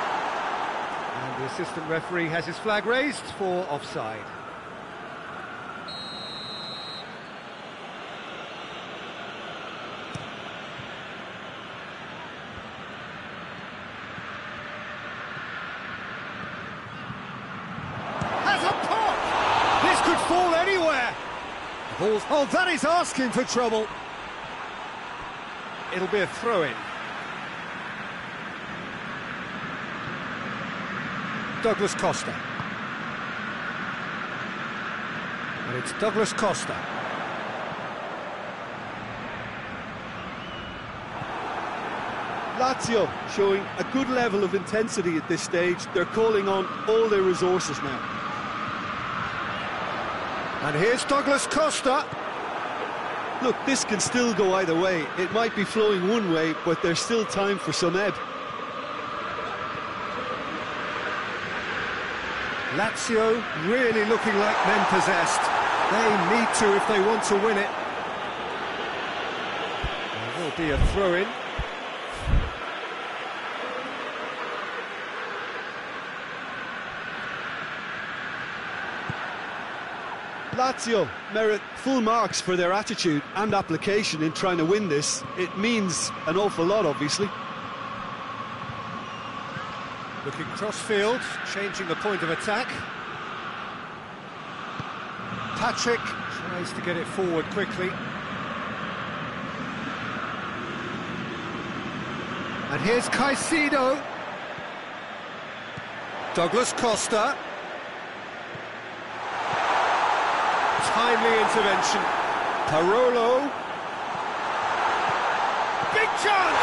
And the assistant referee has his flag raised for offside. Has a pop! This could fall anywhere. Oh, that is asking for trouble. It'll be a throw-in. Douglas Costa. And it's Douglas Costa. Lazio showing a good level of intensity at this stage. They're calling on all their resources now. And here's Douglas Costa. Look, this can still go either way. It might be flowing one way, but there's still time for some ebb. Lazio really looking like men possessed. They need to if they want to win it. There will be a throw-in. Lazio merit full marks for their attitude and application in trying to win this. It means an awful lot, obviously. Looking cross-field, changing the point of attack. Patrick tries to get it forward quickly. And here's Caicedo. Douglas Costa. Timely intervention. Parolo. Big chance!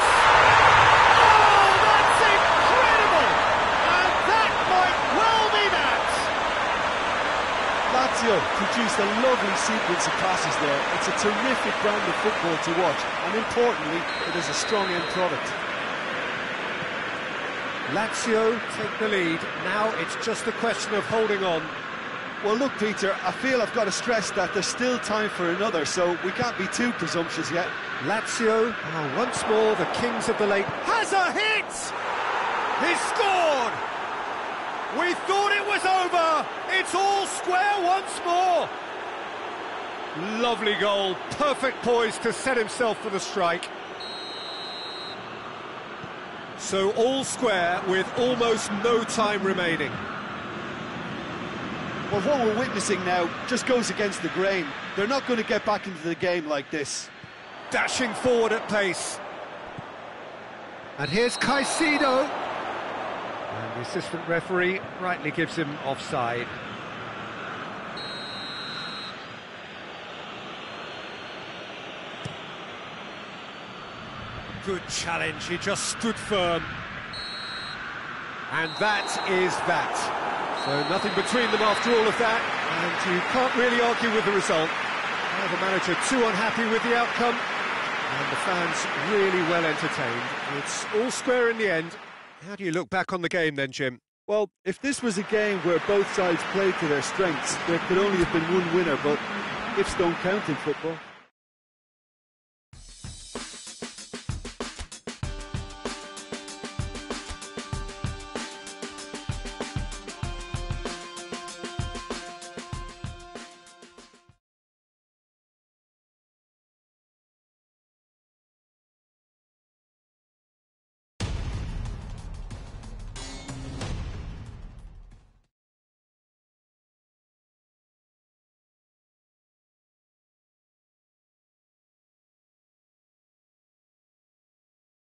Oh, that's incredible! And that might well be that! Lazio produced a lovely sequence of passes there. It's a terrific brand of football to watch, and importantly, it is a strong end product. Lazio take the lead. Now it's just a question of holding on. Well, look, Peter, I feel I've got to stress that there's still time for another, so we can't be too presumptuous yet. Lazio, once more the kings of the lake. Has a hit! He scored! We thought it was over! It's all square once more! Lovely goal, perfect poise to set himself for the strike. So all square with almost no time remaining. Well, what we're witnessing now just goes against the grain. They're not going to get back into the game like this. Dashing forward at pace. And here's Caicedo. And the assistant referee rightly gives him offside. Good challenge, he just stood firm. And that is that. So nothing between them after all of that, and you can't really argue with the result. The manager too unhappy with the outcome, and the fans really well entertained. It's all square in the end. How do you look back on the game then, Jim? Well, if this was a game where both sides played to their strengths, there could only have been one winner, but ifs don't count in football.